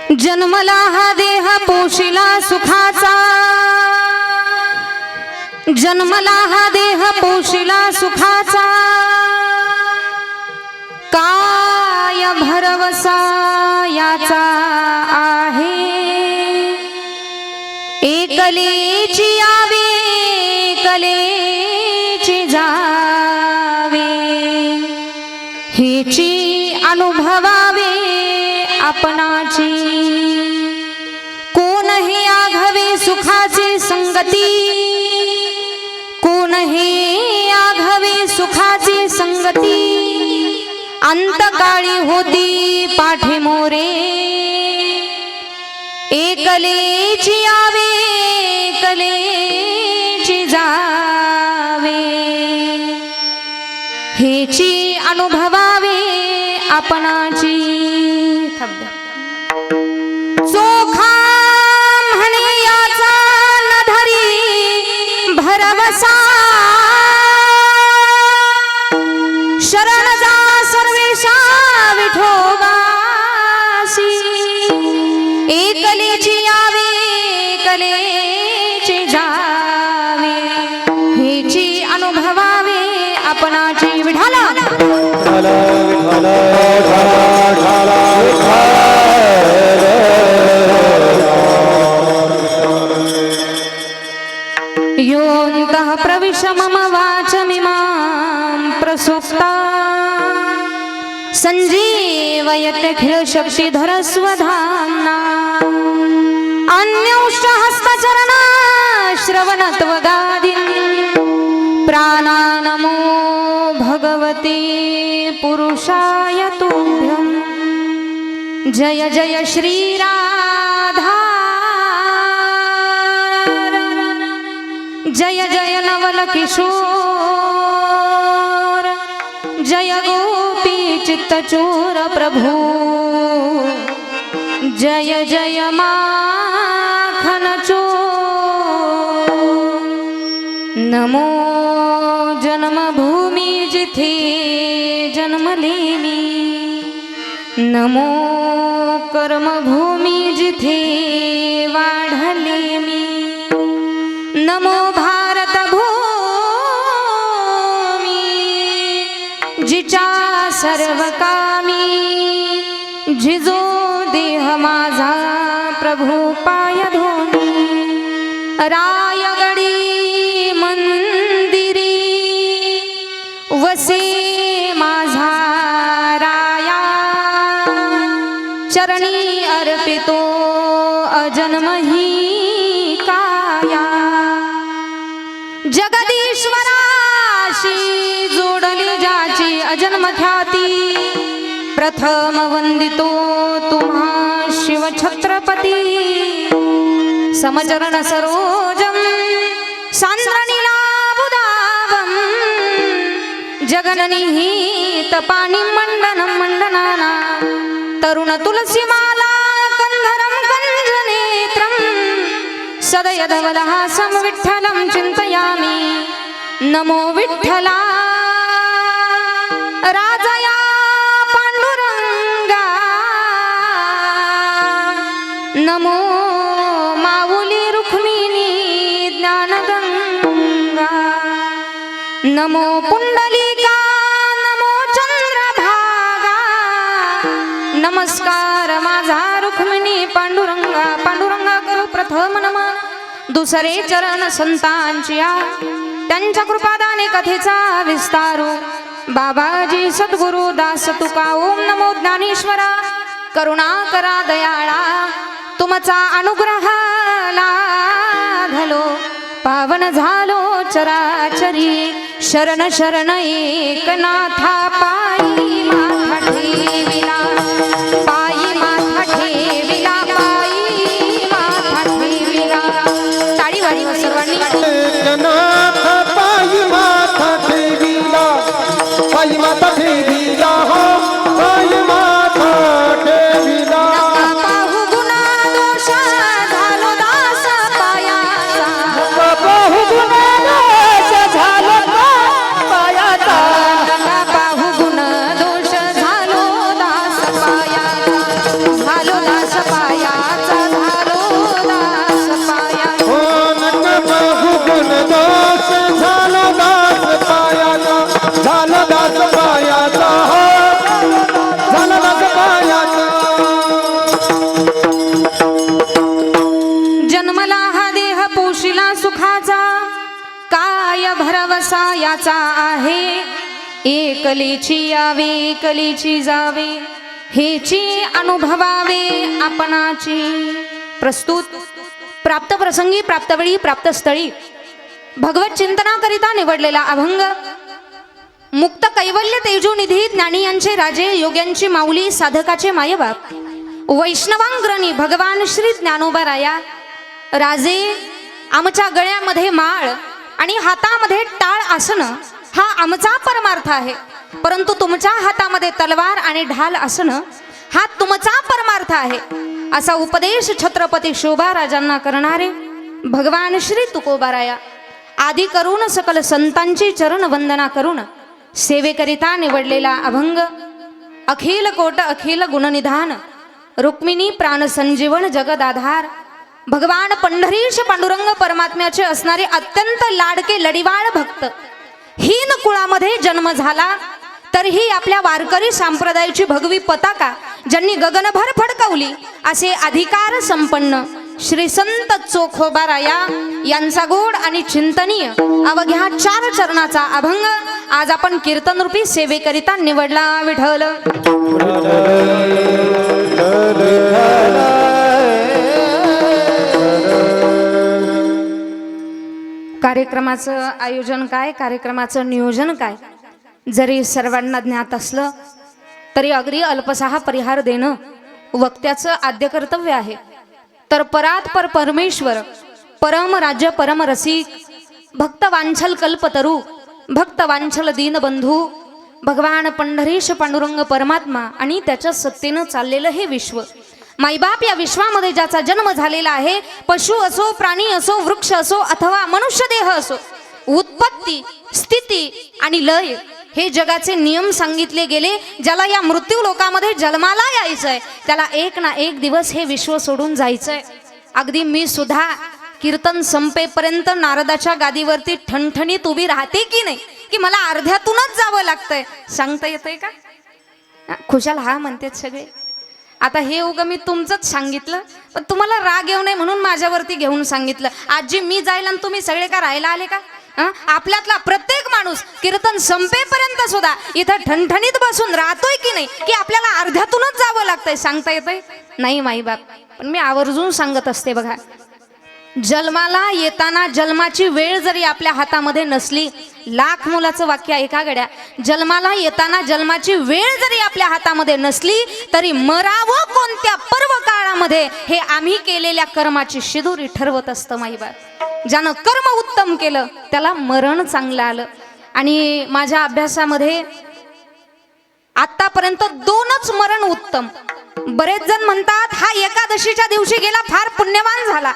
जन्मला हा देह पोशिला सुखाचा, जन्मला हा देह पोशिला सुखाचा, काय भरवसा याचा आहे, एकलेची यावे एकलेची जावे, हेची अनुभवावे आपणाची, कोणही आघवे सुखाची संगती, कोणही आघवे सुखाची संगती, अंतकाळी होती पाठीमोरे, एकलेची यावे एकलेची जावे, हेची अनुभवावे आपणाची. चोखा म्हणे याचा न धरी भरवसा, शरण जा सर्वेशा विठोबासी, एकलेची यावे एकलेची जावे, हेची अनुभवावे आपणाची. विठाला योऽन्तः प्रविश मम वाचमिमां प्रसुप्ता, सञ्जीवयत्यखिल शक्तिधर स्वधाम्ना, अन्यौष्टहस्तचरणा श्रवणत्वगादीन् प्राणानमो भगवते पुरुषाय तुभ्यं. जय जय श्रीराधा, जय जय नवल किशोर, जय गोपी चित्तचोर प्रभु, जय जय माखन चोर. नमो जन्मभूमी जिथे जन्मलेमी, नमो कर्मभूमी जिथे वाढलेमी, नमो भारत भूमी जिच्या सर्व कामी, झिजो देह माझा प्रभू पाय धोनी, रायगडी मंदिरी वसे माझा राया, चरणी अर्पितो अजन्मही काया. जगदीश्वराशी जोडली ज्याची अजन्म ख्याती, प्रथम वंदितो तुम्हा शिव छत्रपती, समचरण सरोजम सांद्रनीलाबुदावम, जगननिहित पाणी मंडनं मंडनाना, तरुण तुलसीमाला कंधरं कंजनेत्रं, सदयधवलहासं विठ्ठलं चिन्तयामि. नमो विठ्ठला राजया पांडुरंगा, नमो माऊली रुक्मिणी ज्ञानगंगा, नमो पुंडलिका नमो चंद्रभागा, नमस्कार माझा रुक्मिणी पांडुरंगा. पांडुरंगा करू प्रथम नमन, दुसरे चरण संतांची त्यांच्या कृपादाने कथेचा विस्तारू. बाबाजी सद्गुरु दास तुका. ओम नमो ज्ञानेश्वरा, करुणा करा दयाळा, तुमचा अनुग्रह लाभलो, पावन झालो चराचरी. शरण शरण एकनाथा, पायी माथा ठेविला, पायी माथा ठेविला, पायी माथा ठेविला. टाळी वाजवा सर्वांनी. एकनाथ पायी माथा ठेविला, पायी माथा ठेविला, हो पायी माथा ठेविला. नका पाहू गुन्हा दोष झालो दास पायाचा, नका पाहू गुन्हा दोष झालो पायाचा, नका पाहू गुन्हा दोष झालो दास पायाचा. याचा आहे, एकलीची यावे एकलीची जावे, हेची अनुभवावे आपणाची. प्रस्तुत प्राप्त प्रसंगी प्राप्तवेळी प्राप्तस्थळी भगवत चिंतनाकरिता निवडलेला अभंग. मुक्त कैवल्य तेजोनिधी ज्ञानी यांचे राजे, योग्यांची माऊली साधकाचे मायबाप, वैष्णवांग्रणी भगवान श्री ज्ञानोबा राजे. आमच्या गळ्यामध्ये माळ आणि हातामध्ये टाळ असणं हा आमचा परमार्थ आहे, परंतु तुमच्या हातामध्ये तलवार आणि ढाल असणं हा तुमचा परमार्थ आहे, असा उपदेश छत्रपती शोभा राजांना करणारे भगवान श्री तुकोबाराया. आदी करून सकल संतांची चरण वंदना करून सेवेकरिता निवडलेला अभंग. अखिल कोट अखिल गुणनिधान, रुक्मिणी प्राण संजीवन जगदाधार, भगवान पंढरीश पांडुरंग परमात्म्याचे असणारे अत्यंत लाडके लढीवाळ भक्त. हीन कुळामध्ये जन्म झाला तरीही आपल्या वारकरी संप्रदायाची भगवी पताका ज्यांनी गगनभर फडकवली असे अधिकार संपन्न श्री संत चोखोबाराया यांचा गोड आणि चिंतनीय अवघ्या 4 चरणाचा अभंग आज आपण कीर्तनरूपी सेवेकरिता निवडला. विठ्ठल कार्यक्रमाचं आयोजन काय, कार्यक्रमाचं नियोजन काय जरी सर्वांना ज्ञात असलं तरी अगदी अल्पसाहा परिहार देणं वक्त्याचं आद्य कर्तव्य आहे. तर परात पर परमेश्वर, परम राज्य परम रसिक, भक्त वांछल कल्पतरू, भक्त वांछल दीनबंधू भगवान पंढरीश पांडुरंग परमात्मा आणि त्याच्या सत्तेनं चाललेलं हे विश्व. माईबाप या विश्वामध्ये ज्याचा जन्म झालेला आहे, पशु असो, प्राणी असो, वृक्ष असो अथवा मनुष्य देह असो, उत्पत्ती स्थिती आणि लय हे जगाचे नियम सांगितले गेले. ज्याला या मृत्यू लोकामध्ये जन्माला यायचंय त्याला एक ना एक दिवस हे विश्व सोडून जायचंय. अगदी मी सुद्धा कीर्तन संपेपर्यंत नारदाच्या गादीवरती ठणठणीत उभी राहते की नाही, की मला अर्ध्यातूनच जावं लागतंय, सांगता येतंय का? खुशाल हा म्हणतात सगळे. आता हे उगा मी तुमचंच सांगितलं, पण तुम्हाला राग येऊ नये म्हणून माझ्यावरती घेऊन सांगितलं. आजी मी जायला आणि तुम्ही सगळे का राहायला आले का? आपल्यातला प्रत्येक माणूस कीर्तन संपेपर्यंत सुद्धा इथं ठणठणीत बसून राहतोय की नाही, की आपल्याला अर्ध्यातूनच जावं लागतंय, सांगता येतंय? नाही माईबाप, पण मी आवर्जून सांगत असते बघा, जन्माला येताना जन्माची वेळ जरी आपल्या हातामध्ये नसली, लाख मुलाचं वाक्य ऐका गड्या, जन्माला येताना जन्माची वेळ जरी आपल्या हातामध्ये नसली तरी मरावं कोणत्या पर्व काळामध्ये हे आम्ही केलेल्या कर्माची शिदोरी ठरवत असतं माईबाप. ज्यानं कर्म उत्तम केलं त्याला मरण चांगलं आलं. आणि माझ्या अभ्यासामध्ये आतापर्यंत 2च मरण उत्तम. बरेच जण म्हणतात हा एकादशीच्या दिवशी गेला फार पुण्यवान झाला,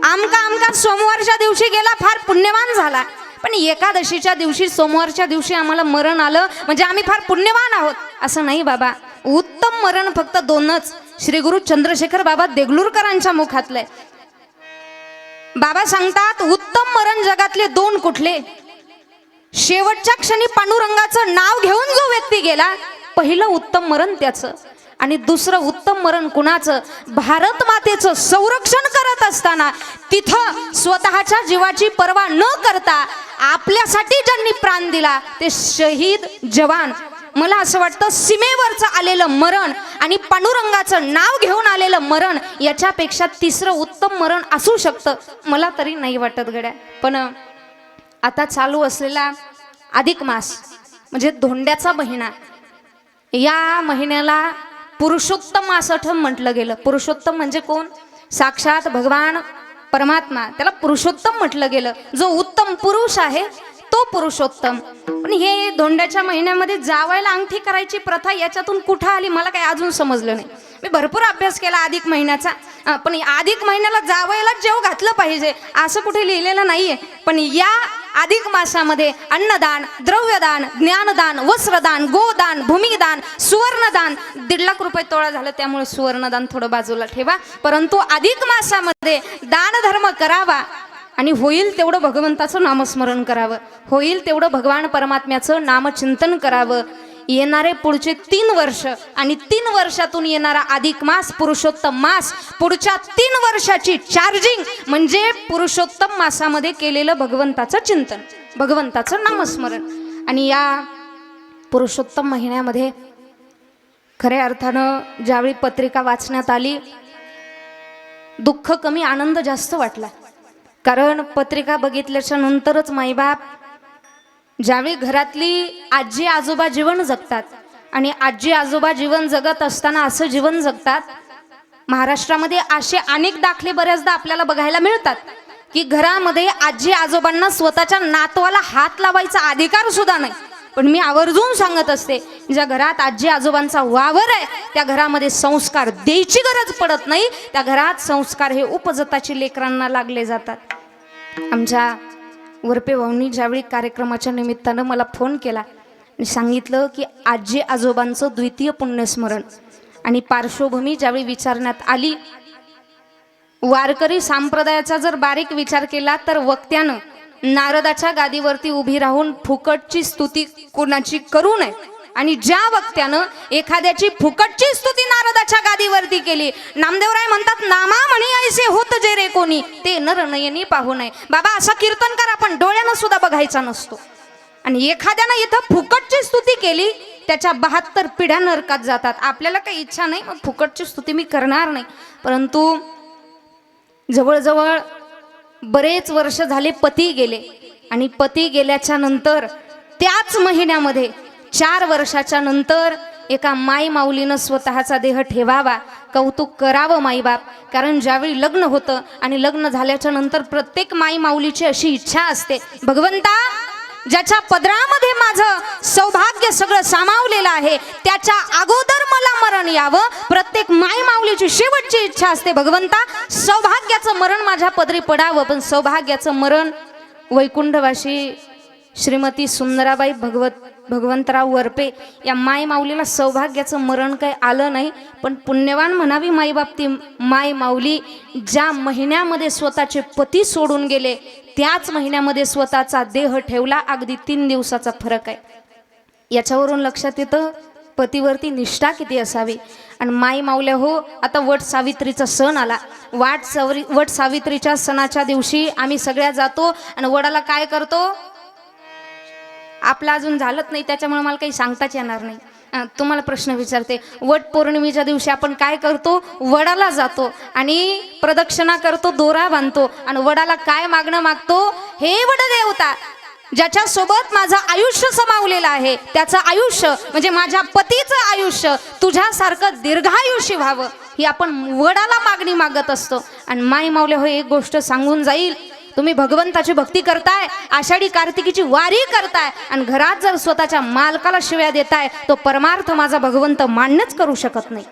आमका सोमवारच्या दिवशी गेला फार पुण्यवान झाला. पण एकादशीच्या दिवशी सोमवारच्या दिवशी आम्हाला मरण आलं म्हणजे आम्ही फार पुण्यवान आहोत असं नाही बाबा. उत्तम मरण फक्त 2च श्री गुरु चंद्रशेखर बाबा देगलूरकरांच्या मुखातलंय. बाबा सांगतात उत्तम मरण जगातले 2 कुठले? शेवटच्या क्षणी पांडुरंगाचं नाव घेऊन जो व्यक्ती गेला, पहिलं उत्तम मरण त्याचं. आणि दुसरं उत्तम मरण कुणाचं? भारत मातेचं संरक्षण करत असताना तिथं स्वतःच्या जीवाची पर्वा न करता आपल्यासाठी ज्यांनी प्राण दिला ते शहीद जवान. मला असं वाटतं सीमेवरचं आलेलं मरण आणि पांडुरंगाचं नाव घेऊन आलेलं मरण याच्यापेक्षा तिसरं उत्तम मरण असू शकतं, मला तरी नाही वाटत गड्या. पण आता चालू असलेला अधिक मास म्हणजे धोंड्याचा महिना, या महिन्याला पुरुषोत्तम असं म्हटलं गेलं. पुरुषोत्तम म्हणजे कोण? साक्षात भगवान परमात्मा, त्याला पुरुषोत्तम म्हटलं गेलं. जो उत्तम पुरुष आहे तो पुरुषोत्तम. पण हे धोंड्याच्या महिन्यामध्ये जावायला अंगठी करायची प्रथा याच्यातून कुठं आली मला काही अजून समजलं नाही. मी भरपूर अभ्यास केला अधिक महिन्याचा, पण अधिक महिन्याला जावायला जेव घातलं पाहिजे असं कुठे लिहिलेलं नाहीये. पण या अधिक मासामध्ये अन्नदान, द्रव्यदान, ज्ञानदान, वस्त्रदान, गोदान, भूमिदान, सुवर्णदान, 1.5 लाख रुपये तोळा झालं त्यामुळे सुवर्णदान थोडं बाजूला ठेवा. परंतु अधिक मासामध्ये दान धर्म करावा आणि होईल तेवढं भगवंताचं नामस्मरण करावं, होईल तेवढं भगवान परमात्म्याचं नामचिंतन करावं. येणारे पुढचे 3 वर्ष आणि 3 वर्षातून येणारा अधिक मास पुरुषोत्तम मास, पुढच्या 3 वर्षाची चार्जिंग म्हणजे पुरुषोत्तम मासामध्ये केलेलं भगवंताचं चिंतन. भगवंताचं नामस्मरण. आणि या पुरुषोत्तम महिन्यामध्ये खऱ्या अर्थानं ज्यावेळी पत्रिका वाचण्यात आली, दुःख कमी आनंद जास्त वाटला. कारण पत्रिका बघितल्याच्या नंतरच माईबाप ज्यावेळी घरातली आजी आजोबा जीवन जगतात आणि आजी आजोबा जीवन जगत असताना असं जीवन जगतात, महाराष्ट्रामध्ये असे अनेक दाखले बऱ्याचदा आपल्याला बघायला मिळतात की घरामध्ये आजी आजोबांना स्वतःच्या नातवाला हात लावायचा अधिकार सुद्धा नाही. पण मी आवर्जून सांगत असते, ज्या घरात आजी आजोबांचा वावर आहे त्या घरामध्ये संस्कार द्यायची गरज पडत नाही. त्या घरात संस्कार हे उपजताची लेकरांना लागले जातात. आमच्या वरपे भाऊंनी ज्यावेळी कार्यक्रमाच्या निमित्तानं मला फोन केला आणि सांगितलं की आजी आजोबांचं द्वितीय पुण्यस्मरण आणि पार्श्वभूमी ज्यावेळी विचारण्यात आली, वारकरी संप्रदायाचा जर बारीक विचार केला तर वक्त्यानं नारदाच्या गादीवरती उभी राहून फुकटची स्तुती कोणाची करू नये. आणि ज्या वक्त्यानं एखाद्याची फुकटची स्तुती नारदाच्या गादीवरती केली, नामदेवराय म्हणतात, नामा म्हणी ऐसे होत जे रे कोणी ते नर नयनी पाहू नये. बाबा, असा कीर्तनकार आपण डोळ्यानं सुद्धा बघायचा नसतो. आणि एखाद्यानं इथं फुकटची स्तुती केली, त्याच्या 72 पिढ्या नरकात जातात. आपल्याला काही इच्छा नाही, मग फुकटची स्तुती मी करणार नाही. परंतु जवळजवळ बरेच वर्ष झाले पती गेले आणि पती गेल्याच्या नंतर त्याच महिन्यामध्ये 4 वर्षाच्या नंतर एका माई माऊलीनं स्वतःचा देह ठेवावा. कौतुक करावं माईबाप. कारण ज्यावेळी लग्न होतं आणि लग्न झाल्याच्या नंतर प्रत्येक माई माऊलीची अशी इच्छा असते, भगवंता ज्याच्या पदरामध्ये माझं सौभाग्य सगळं सामावलेलं आहे त्याच्या अगोदर मला मरण यावं. प्रत्येक माई माऊलीची शेवटची इच्छा असते, भगवंता सौभाग्याचं मरण माझ्या पदरी पडावं. पण सौभाग्याचं मरण वैकुंठवासी श्रीमती सुंदराबाई भगवंतराव वरपे या माय माऊलीला सौभाग्याचं मरण काही आलं नाही. पण पुण्यवान म्हणावी माईबाप ती माय माऊली, ज्या महिन्यामध्ये स्वतःचे पती सोडून गेले त्याच महिन्यामध्ये स्वतःचा देह ठेवला. अगदी 3 दिवसाचा फरक आहे. याच्यावरून लक्षात येतं पतीवरती निष्ठा किती असावी. आणि माई माऊल्या हो, आता वट सावित्रीचा सण आला. वट सावित्रीच्या सणाच्या दिवशी आम्ही सगळ्या जातो आणि वडाला काय करतो, आपलं अजून झालंच नाही त्याच्यामुळे मला काही सांगताच येणार नाही. तुम्हाला प्रश्न विचारते, वट पौर्णिमेच्या दिवशी आपण काय करतो, वडाला जातो आणि प्रदक्षिणा करतो, दोरा बांधतो आणि वडाला काय मागणं मागतो, हे वडदेवता ज्याच्या सोबत माझं आयुष्य समावलेलं आहे त्याचं आयुष्य म्हणजे माझ्या पतीचं आयुष्य तुझ्यासारखं दीर्घायुष्य व्हावं, ही आपण वडाला मागणी मागत असतो. आणि माई माऊल्या हो, एक गोष्ट सांगून जाईल, तुम्ही भगवंताची भक्ती करताय, आषाढी कार्तिकीची वारी करताय आणि घरात जर स्वतःच्या मालकाला शिव्या देताय, तो परमार्थ माझा भगवंत मान्यच करू शकत नाही.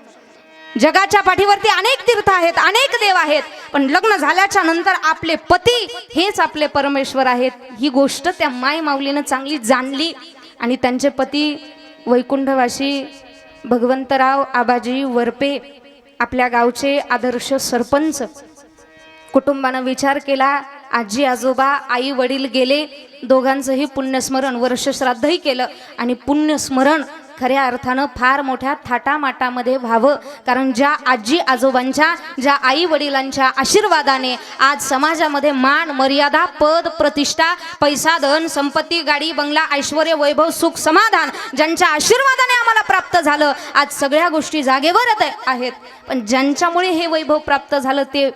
जगाच्या पाठीवरती अनेक तीर्थ आहेत, अनेक देव आहेत, पण लग्न झाल्याच्या नंतर आपले पती हेच आपले परमेश्वर आहेत. ही गोष्ट त्या माई माऊलीनं चांगली जाणली आणि त्यांचे पती वैकुंठवासी भगवंतराव आबाजी वरपे आपल्या गावचे आदर्श सरपंच. कुटुंबानं विचार केला, आजी आजोबा आई वडील गेले, दोघांचंही पुण्यस्मरण वर्षश्राद्धही केलं आणि पुण्यस्मरण खऱ्या अर्थानं फार मोठ्या थाटामाटामध्ये व्हावं. कारण ज्या आजी आजोबांच्या, ज्या आई वडिलांच्या आशीर्वादाने आज समाजामध्ये मान मर्यादा पद प्रतिष्ठा पैसा धन संपत्ती गाडी बंगला ऐश्वर्य वैभव सुख समाधान ज्यांच्या आशीर्वादाने आम्हाला प्राप्त झालं, आज सगळ्या गोष्टी जागेवर आहेत. पण ज्यांच्यामुळे हे वैभव प्राप्त झालं ते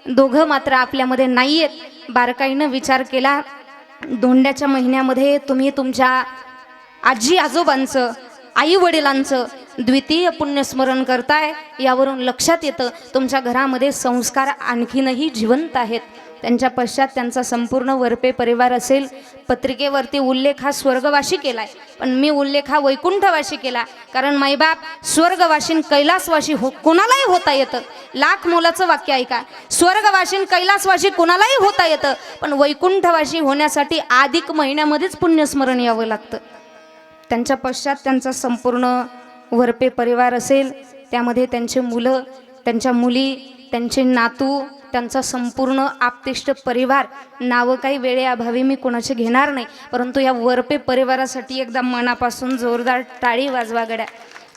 दोघं मात्र आपल्यामध्ये नाही आहेत. बारकाईनं विचार केला, धोंड्याच्या महिन्यामध्ये तुम्ही तुमच्या आजी आजोबांचं आई वडिलांचं द्वितीय पुण्यस्मरण करताय. यावरून लक्षात येतं तुमच्या घरामध्ये संस्कार आणखीनही जिवंत आहेत. त्यांच्या पश्चात त्यांचा संपूर्ण वरपे परिवार असेल. पत्रिकेवरती उल्लेख हा स्वर्गवासी केलाय, पण मी उल्लेख हा वैकुंठवासी केला. कारण माईबाप स्वर्गवासीन कैलासवासी कोणालाही होता येतं. लाख मोलाचं वाक्य ऐका, स्वर्गवासीन कैलासवासी कोणालाही होता येतं, पण वैकुंठवासी होण्यासाठी अधिक महिन्यामध्येच पुण्यस्मरण यावं लागतं. त्यांच्या पश्चात त्यांचा संपूर्ण वरपे परिवार असेल, त्यामध्ये त्यांचे मुलं, त्यांच्या मुली, त्यांचे नातू, त्यांचा संपूर्ण आप्तेष्ट परिवार. नावं काही वेळेअभावी मी कोणाचे घेणार नाही, परंतु या वरपे परिवारासाठी एकदा मनापासून जोरदार टाळी वाजवा गड्या.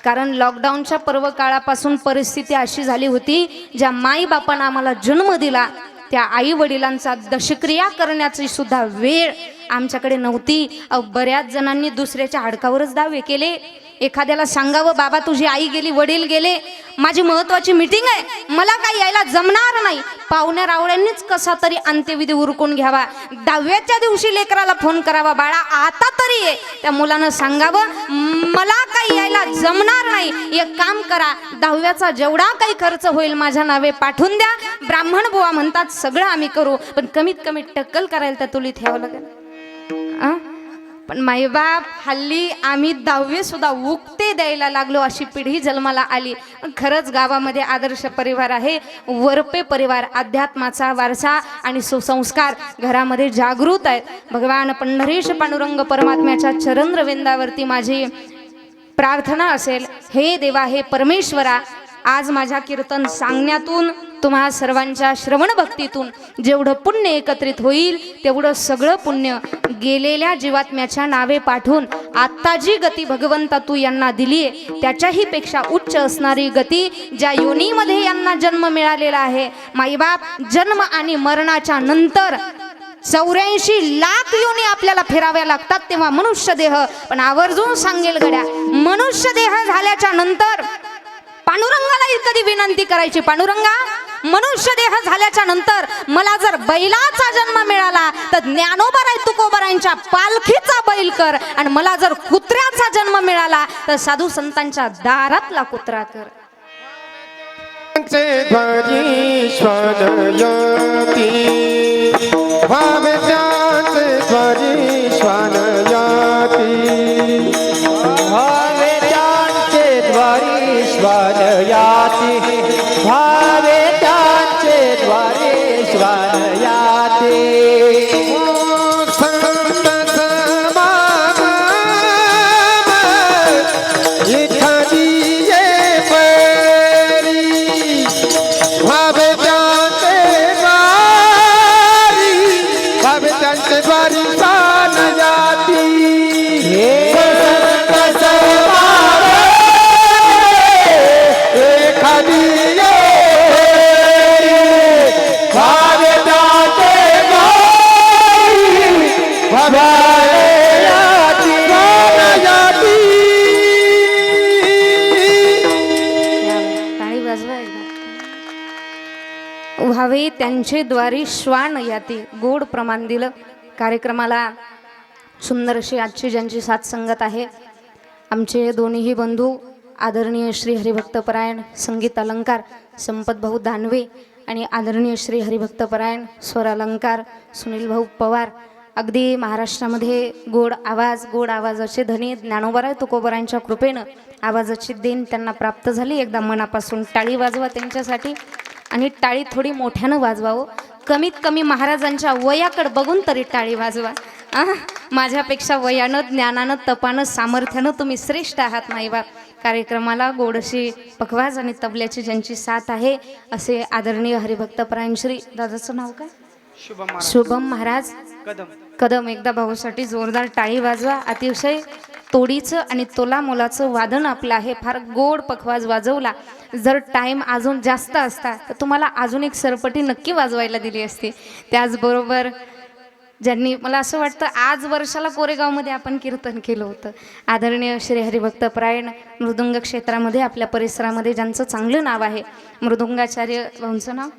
कारण लॉकडाऊनच्या पर्व काळापासून परिस्थिती अशी झाली होती, ज्या माईबापानं आम्हाला जन्म दिला त्या आई वडिलांचा दशक्रिया करण्याची सुद्धा वेळ आमच्याकडे नव्हती. बऱ्याच जणांनी दुसऱ्याच्या हाडकावरच दावे केले. एखाद्याला सांगावं बाबा तुझी आई गेली, वडील गेले, माझी महत्वाची मीटिंग आहे, मला काही यायला जमणार नाही. पाहुण्या रावळ्यांनीच कसा तरी अंत्यविधी उरकून घ्यावा. 10व्याच्या दिवशी लेकराला फोन करावा, बाळा आता तरी ये. त्या मुलानं सांगावं मला काही यायला जमणार नाही, एक काम करा 10व्याचा जेवढा काही खर्च होईल माझ्या नावे पाठवून द्या. ब्राह्मण बुवा म्हणतात सगळं आम्ही करू, पण कमीत कमी टक्कल करायला तर तुला ठेवावं लागेल. पण माईबाप हल्ली आम्ही 10वी सुद्धा उक्ते द्यायला लागलो, अशी पिढी जन्माला आली. खरंच गावामध्ये आदर्श परिवार आहे. वरपे परिवार अध्यात्माचा वारसा आणि सुसंस्कार घरामध्ये जागृत आहेत. भगवान पंढरीश पांडुरंग परमात्म्याच्या चरणरविंदावरती माझी प्रार्थना असेल, हे देवा, हे परमेश्वरा, आज माझ्या कीर्तन सांगण्यातून तुम्हा सर्वांच्या श्रवण भक्तीतून जेवढं पुण्य एकत्रित होईल तेवढं सगळं पुण्य गेलेल्या जीवात्म्याच्या नावे पाठवून आत्ता जी गती भगवंता तू यांना दिली आहे त्याच्याही पेक्षा उच्च असणारी गती ज्या योनीमध्ये यांना जन्म मिळालेला आहे. माईबाप, जन्म आणि मरणाच्या नंतर 84 लाख योनी आपल्याला फिराव्या लागतात, तेव्हा मनुष्य देह. पण आवर्जून सांगेल गड्या, मनुष्य देह झाल्याच्या नंतर पांडुरंगाला कधी विनंती करायची, पांडुरंगा मनुष्य देह झाल्याच्या नंतर मला जर बैलाचा जन्म मिळाला तर ज्ञानोबराय तुकोबरायांच्या पालखीचा बैल कर, आणि मला जर कुत्र्याचा जन्म मिळाला तर साधू संतांच्या दारातला कुत्रा कर. भावे त्यांचे द्वारे श्वानयाते. संत समागम इथली ये परी, भावे त्यांचे द्वारी श्वानयाती. व्हावे त्यांचे द्वारी श्वान याती. गोड प्रमाण दिलं कार्यक्रमाला. सुंदर अशी आजची ज्यांची साथ संगत आहे, आमचे दोन्हीही बंधू आदरणीय श्री हरिभक्तपरायण संगीत अलंकार संपत भाऊ दानवे आणि आदरणीय श्री हरिभक्तपरायण स्वर अलंकार सुनील भाऊ पवार. अगदी महाराष्ट्रामध्ये गोड आवाजाचे धनी ज्ञानोबराय तुकोबरायांच्या कृपेनं आवाजाची देण त्यांना प्राप्त झाली. एकदा मनापासून टाळी वाजवा त्यांच्यासाठी, आणि टाळी थोडी मोठ्यानं वाजवावं. कमीत कमी महाराजांच्या वयाकडे बघून तरी टाळी वाजवा. माझ्यापेक्षा वयानं, ज्ञानानं, तपानं, सामर्थ्यानं तुम्ही श्रेष्ठ आहात माईबाप. कार्यक्रमाला गोडशी पखवाज आणि तबल्याची ज्यांची साथ आहे असे आदरणीय हरिभक्तपरायण श्री, दादाचं नाव काय, शुभम महाराज कदम. एकदा भाऊसाठी जोरदार टाळी वाजवा. अतिशय तोडीचं आणि तोला मोलाचं वादन आपलं आहे. फार गोड पखवाज वाजवला. जर टाईम अजून जास्त असता तर तुम्हाला अजून एक सरपटी नक्की वाजवायला दिली असती. त्याचबरोबर ज्यांनी, मला असं वाटतं आज वर्षाला कोरेगावमध्ये आपण कीर्तन केलं होतं, आदरणीय श्री हरिभक्तपरायण मृदुंग क्षेत्रामध्ये आपल्या परिसरामध्ये ज्यांचं चांगलं नाव आहे, मृदुंगाचार्य भाऊंचं नाव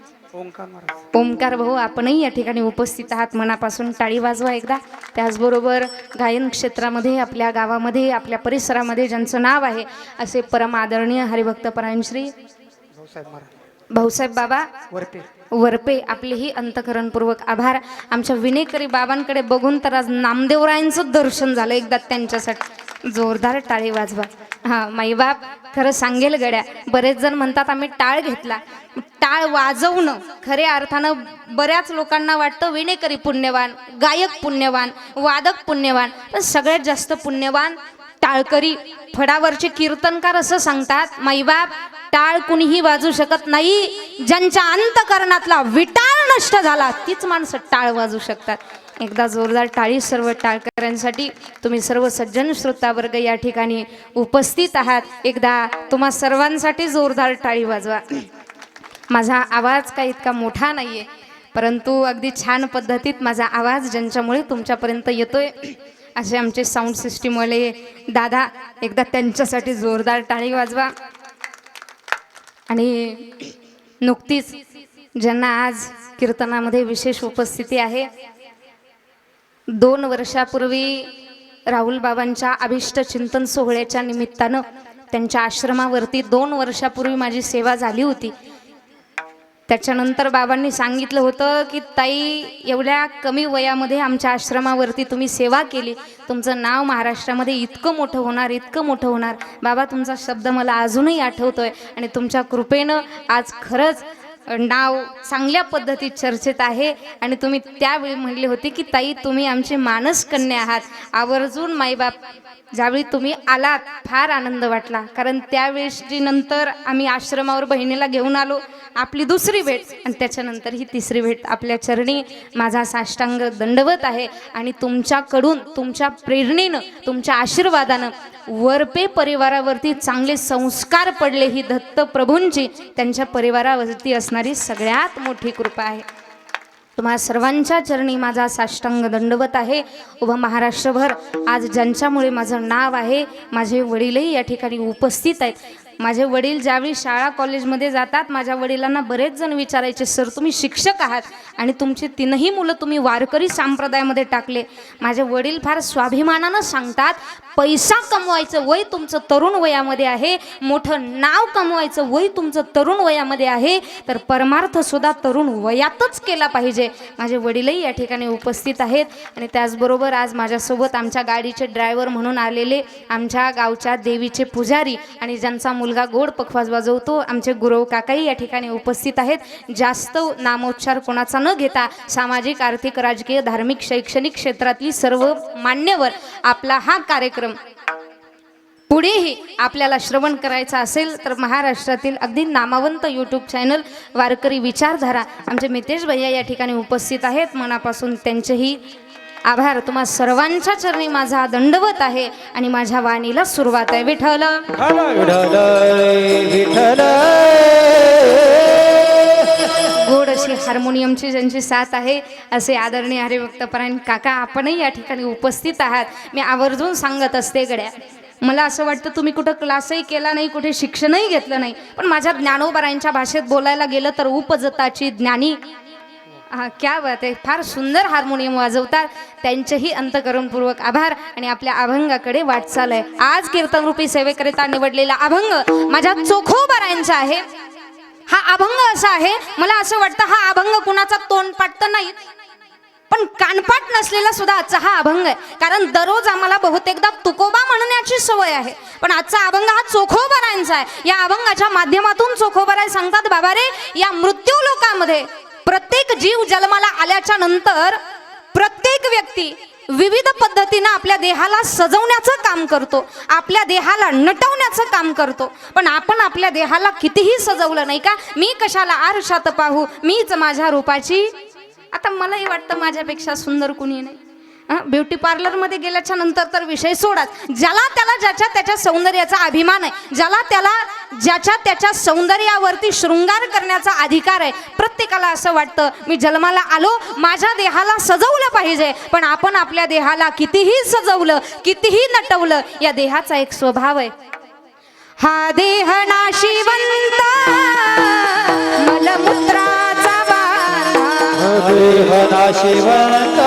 ओंकार भाऊ, आपणही या ठिकाणी उपस्थित आहात. मनापासून टाळी वाजवा एकदा. त्याचबरोबर गायन क्षेत्रामध्ये आपल्या गावामध्ये आपल्या परिसरामध्ये ज्यांचं नाव आहे असे परम आदरणीय हरिभक्तपरायण श्री भाऊसाहेब बाबा वरपे, आपलेही अंतकरणपूर्वक आभार. आमच्या विनेकरी बाबांकडे बघून तर आज नामदेवरायांचं दर्शन झालं. एकदा त्यांच्यासाठी जोरदार टाळी वाजवा. हां माईबाप, खरं सांगेल गड्या, बरेच जण म्हणतात आम्ही टाळ घेतला. टाळ वाजवणं खऱ्या अर्थानं बऱ्याच लोकांना वाटतं विनेकरी पुण्यवान, गायक पुण्यवान, वादक पुण्यवान, पण सगळ्यात जास्त पुण्यवान टाळकरी, फडावरचे कीर्तनकार असं सांगतात. माईबाप, टाळ कुणीही वाजू शकत नाही. ज्यांच्या अंतकरणातला विटाळ नष्ट झाला तीच माणसं टाळ वाजू शकतात. एकदा जोरदार टाळी सर्व टाळकऱ्यांसाठी. तुम्ही सर्व सज्जन श्रोतावर्ग या ठिकाणी उपस्थित आहात. एकदा तुम्हा सर्वांसाठी जोरदार टाळी वाजवा. माझा आवाज काही इतका मोठा नाहीये, परंतु अगदी छान पद्धतीत माझा आवाज ज्यांच्यामुळे तुमच्यापर्यंत येतोय असे आमचे साऊंड सिस्टीमवाले दादा, एकदा त्यांच्यासाठी जोरदार टाळी वाजवा. आणि नुकतीच ज्यांना आज कीर्तनामध्ये विशेष उपस्थिती आहे, 2 वर्षापूर्वी राहुल बाबांच्या अभिष्ट चिंतन सोहळ्याच्या निमित्तानं त्यांच्या आश्रमावरती 2 वर्षापूर्वी माझी सेवा झाली होती. त्याच्यानंतर बाबांनी सांगितलं होतं की ताई, एवढ्या कमी वयामध्ये आमच्या आश्रमावरती तुम्ही सेवा केली, तुमचं नाव महाराष्ट्रामध्ये इतकं मोठं होणार, इतकं मोठं होणार. बाबा, तुमचा शब्द मला अजूनही आठवतोय आणि तुमच्या कृपेनं आज खरंच नाव चांगल्या पद्धतीत चर्चेत आहे. आणि तुम्ही त्यावेळी म्हणले होते की ताई, तुम्ही आमचे मानस कन्या आहात. आवर्जून माईबाप, ज्यावेळी तुम्ही आलात फार आनंद वाटला, कारण त्यावेळेस नंतर आम्ही आश्रमावर बहिणीला घेऊन आलो, आपली दुसरी भेट आणि त्याच्यानंतर ही तिसरी भेट. आपल्या चरणी माझा साष्टांग दंडवत आहे आणि तुमच्याकडून, तुमच्या प्रेरणेनं, तुमच्या आशीर्वादानं वरपे परिवारावरती चांगले संस्कार पडले, ही दत्त प्रभूंची, त्यांच्या परिवारावरती असणारी सगळ्यात मोठी कृपा आहे. तुम्हा सर्वांच्या चरणी माझा साष्टांग दंडवत आहे. उभं महाराष्ट्रभर आज ज्यांच्यामुळे माझं नाव आहे, माझे वडीलही या ठिकाणी उपस्थित आहेत. माझे वडील ज्यावेळी शाळा कॉलेजमध्ये जातात, माझ्या वडिलांना बरेच जण विचारायचे, सर तुम्ही शिक्षक आहात आणि तुमची 3ही मुलं तुम्ही वारकरी संप्रदायामध्ये टाकले. माझे वडील फार स्वाभिमानानं सांगतात, पैसा कमवायचं वय तुमचं तरुण वयामध्ये आहे, मोठं नाव कमवायचं वय तुमचं तरुण वयामध्ये आहे, तर परमार्थ सुद्धा तरुण वयातच केला पाहिजे. माझे वडीलही या ठिकाणी उपस्थित आहेत. आणि त्याचबरोबर आज माझ्यासोबत आमच्या गाडीचे ड्रायव्हर म्हणून आलेले आमच्या गावच्या देवीचे पुजारी आणि ज्यांचा मुलगा गोड पखवाज वाजवतो, आमचे गुरव काकाही या ठिकाणी उपस्थित आहेत. जास्त नामोच्चार कोणाचा न घेता सामाजिक, आर्थिक, राजकीय, धार्मिक, शैक्षणिक क्षेत्रातली सर्व मान्यवर आपला हा कार्यक्रम पुढेही आपल्याला श्रवण करायचा असेल तर महाराष्ट्रातील अगदी नामवंत यूट्यूब चॅनल वारकरी विचारधारा आमचे मितेश भैया या ठिकाणी उपस्थित आहेत. मनापासून त्यांचेही आभार. तुम्हा सर्वांच्या चरणी माझा दंडवत आहे आणि माझ्या वाणीला सुरुवात आहे. विठ्ठल गोड अशी हार्मोनियमची ज्यांची साथ आहे असे आदरणीय हरिभक्तपरायण काका, आपणही या ठिकाणी उपस्थित आहात. मी आवर्जून सांगत असते गड्या, मला असं वाटतं तुम्ही कुठं क्लासही केला नाही, कुठे शिक्षणही घेतलं नाही, पण माझ्या ज्ञानोबारायांच्या भाषेत बोलायला गेलं तर उपजताची ज्ञानी. हा, क्या बात आहे. फार सुंदर हार्मोनियम वाजवतात. त्यांचेही अंतःकरणपूर्वक आभार आणि आपल्या अभंगाकडे वाटचाल आहे. आज कीर्तनरूपी सेवेकरिता निवडलेला अभंग माझ्या चोखोबारायांचा आहे. हा अभंग असा आहे, मला असं वाटतं हा अभंग कुणाचा तोंडपाठ तर नाही, पण कानपाठ नसलेला सुद्धा आजचा हा अभंग आहे. कारण दररोज आम्हाला बहुतेकदा तुकोबा म्हणण्याची सवय आहे, पण आजचा अभंग हा चोखोबारायांचा आहे. या अभंगाच्या माध्यमातून चोखोबाराय सांगतात, बाबा रे, या मृत्यू लोकामध्ये प्रत्येक जीव जन्माला आल्याच्या नंतर प्रत्येक व्यक्ती विविध पद्धतीनं आपल्या देहाला सजवण्याचं काम करतो, आपल्या देहाला नटवण्याचं काम करतो. पण आपण आपल्या देहाला कितीही सजवलं नाही का, मी कशाला आरशात पाहू, मीच माझ्या रूपाची. आता मलाही वाटतं माझ्यापेक्षा सुंदर कुणी नाही. ब्युटी पार्लरमध्ये गेल्याच्या नंतर तर विषय सोडाच. ज्याला त्याला ज्याच्या त्याच्या सौंदर्याचा अभिमान आहे, ज्याला त्याला ज्याच्या त्याच्या सौंदर्यावरती शृंगार करण्याचा अधिकार आहे. प्रत्येकाला असं वाटतं मी जन्माला आलो, माझ्या देहाला सजवलं पाहिजे. पण आपण आपल्या देहाला कितीही सजवलं, कितीही नटवलं, या देहाचा एक स्वभाव आहे. हा देह नाशिवंत मलमूत्राचा देह नाशिवंत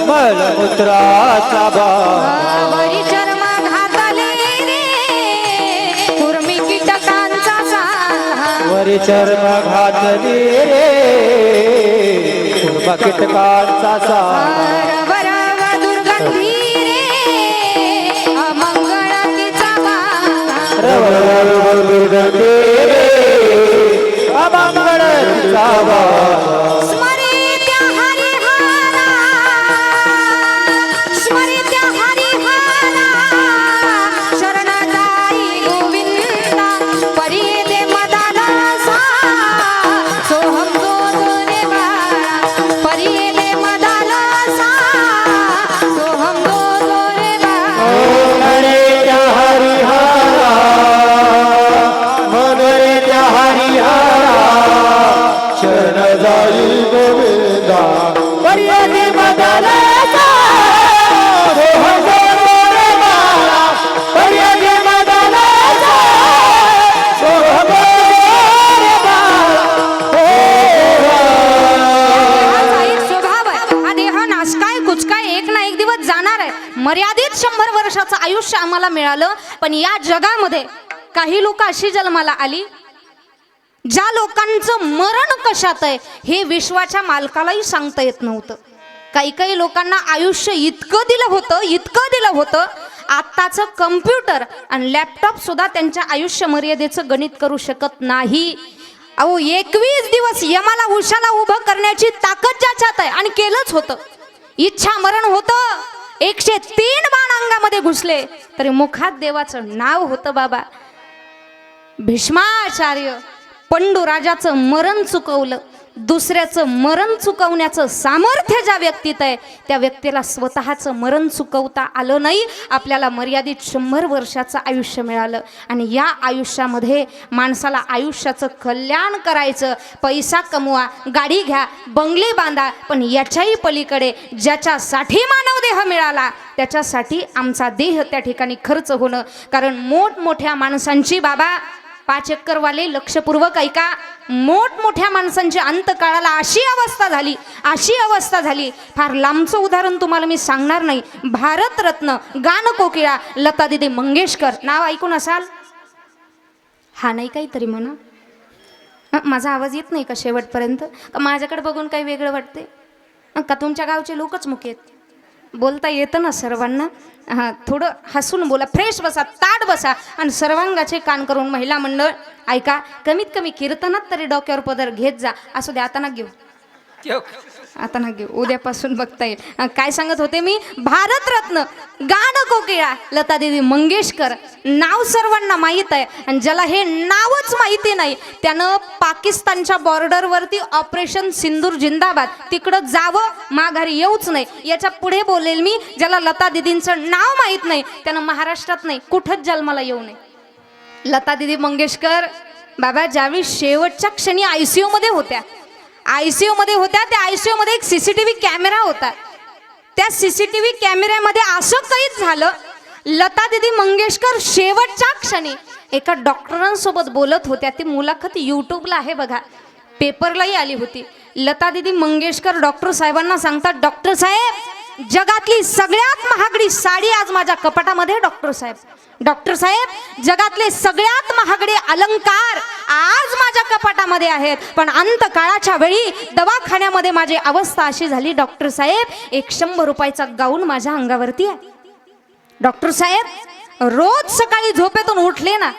मलमूत्राचा वरी चर्म घातले रे कुर्मी कीटकांचा साल, वरी चर्म घातले कुर्म कीटकांचा साल, वरव दुर्गंधी रे अमंगळ तिचा वास, रवरव दुर्गंधी रे अमंगळ तिचा वास. आयुष्य आम्हाला मिळालं, पण या जगामध्ये काही लोक अशी जन्माला आली ज्या लोकांचं मरण कशात आहे हे विश्वाच्या मालकालाही सांगता येत नव्हतं. काही काही लोकांना आयुष्य इतकं दिलं होतं आत्ताचं कम्प्युटर आणि लॅपटॉप सुद्धा त्यांच्या आयुष्य मर्यादेचं गणित करू शकत नाही. अहो 21 दिवस यमाला उशाला उभं करण्याची ताकद ज्याच्यात आहे आणि केलंच होतं. इच्छा मरण होतं, 103 बाण अंगामध्ये घुसले तरी मुखात देवाचं नाव होतं. बाबा भीष्माचार्य पंडूराजाचं मरण चुकवलं. दुसऱ्याचं मरण चुकवण्याचं सामर्थ्य ज्या व्यक्तीत आहे त्या व्यक्तीला स्वतःचं मरण चुकवता आलं नाही. आपल्याला मर्यादित 100 वर्षाचं आयुष्य मिळालं आणि या आयुष्यामध्ये माणसाला आयुष्याचं कल्याण करायचं. पैसा कमवा, गाडी घ्या, बंगले बांधा, पण याच्याही पलीकडे ज्याच्यासाठी मानव देह मिळाला त्याच्यासाठी आमचा देह त्या ठिकाणी खर्च होणं. कारण मोठमोठ्या माणसांची बाबा 5 एकरवाले लक्षपूर्वक ऐका, मोठमोठ्या माणसांची अंतकाळाला अशी अवस्था झाली. फार लांबचं उदाहरण तुम्हाला मी सांगणार नाही. भारतरत्न गानकोकिळा लता दीदी मंगेशकर नाव ऐकून असाल? हा नाही काहीतरी म्हणा. माझा आवाज येत नाही का शेवटपर्यंत? का माझ्याकडे बघून काही वेगळं वाटते का? तुमच्या गावचे लोकच मुके आहेत. बोलता येतं ना सर्वांना? हां, थोडं हसून बोला, फ्रेश बसा, ताट बसा आणि सर्वांगाचे कान करून महिला मंडळ ऐका. कमीत कमी कीर्तनात तरी डोक्यावर पदर घेत जा. असू दे, आता ना घेऊ, उद्यापासून बघता येईल. काय सांगत होते मी? भारतरत्न गानकोकिळा लता दीदी मंगेशकर नाव सर्वांना माहीत आहे आणि ज्याला हे नावच माहिती नाही त्यानं पाकिस्तानच्या बॉर्डरवरती ऑपरेशन सिंदूर जिंदाबाद तिकडं जावं, माघारी येऊच नाही. याच्या पुढे बोलेल मी, ज्याला लता दीदींचं नाव माहीत नाही त्यानं महाराष्ट्रात नाही कुठंच जन्माला येऊ नये. लता दीदी मंगेशकर बाबा ज्यावेळी शेवटच्या क्षणी ICU मध्ये होत्या, त्या ICU मध्ये एक CCTV कॅमेरा होता. त्या CCTV कॅमेऱ्यामध्ये असं काहीच झालं, लता दीदी मंगेशकर शेवटच्या क्षणी एका डॉक्टरांसोबत बोलत होत्या. ती मुलाखत यूट्यूबला आहे बघा, पेपरलाही आली होती. लता दीदी मंगेशकर डॉक्टर साहेबांना सांगतात, डॉक्टर साहेब जगातली सगळ्यात महागडी साडी आज माझ्या कपाटामध्ये. डॉक्टर साहेब जगातले सगळ्यात महागडे अलंकार आज माझ्या कपाटामध्ये आहेत, पण अंतकाळाच्या वेळी दवाखान्यामध्ये माझी अवस्था अशी झाली डॉक्टर साहेब, एक 100 रुपयाचा गाऊन माझ्या अंगावरती आहे. डॉक्टर साहेब रोज सकाळी झोपेतून उठले ना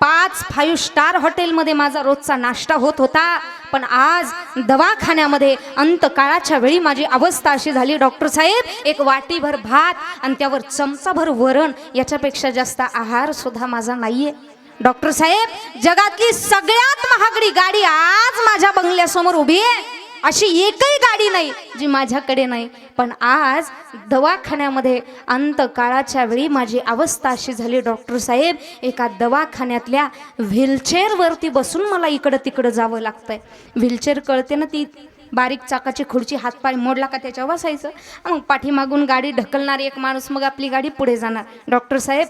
5 स्टार हॉटेलमध्ये माझा रोजचा नाश्ता होत होता, पण आज दवाखान्यामध्ये अंतकाळाच्या वेळी माझी अवस्था अशी झाली डॉक्टर साहेब, एक वाटीभर भात आणि त्यावर चमचाभर वरण याच्यापेक्षा जास्त आहार सुद्धा माझा नाहीये. डॉक्टर साहेब जगातली सगळ्यात महागडी गाडी आज माझ्या बंगल्यासमोर उभी आहे, अशी एकही गाडी नाही जी माझ्याकडे नाही, पण आज दवाखान्यामध्ये अंतकाळाच्या वेळी माझी अवस्था अशी झाली डॉक्टर साहेब, एका दवाखान्यातल्या व्हीलचेअरवरती बसून मला इकडं तिकडं जावं लागतंय. व्हीलचेअर कळते ना, ती बारीक चाकाची खुर्ची, हातपाय मोडला का त्याच्यावर बसायचं, मग पाठीमागून गाडी ढकलणारी एक माणूस, मग आपली गाडी पुढे जाणार. डॉक्टर साहेब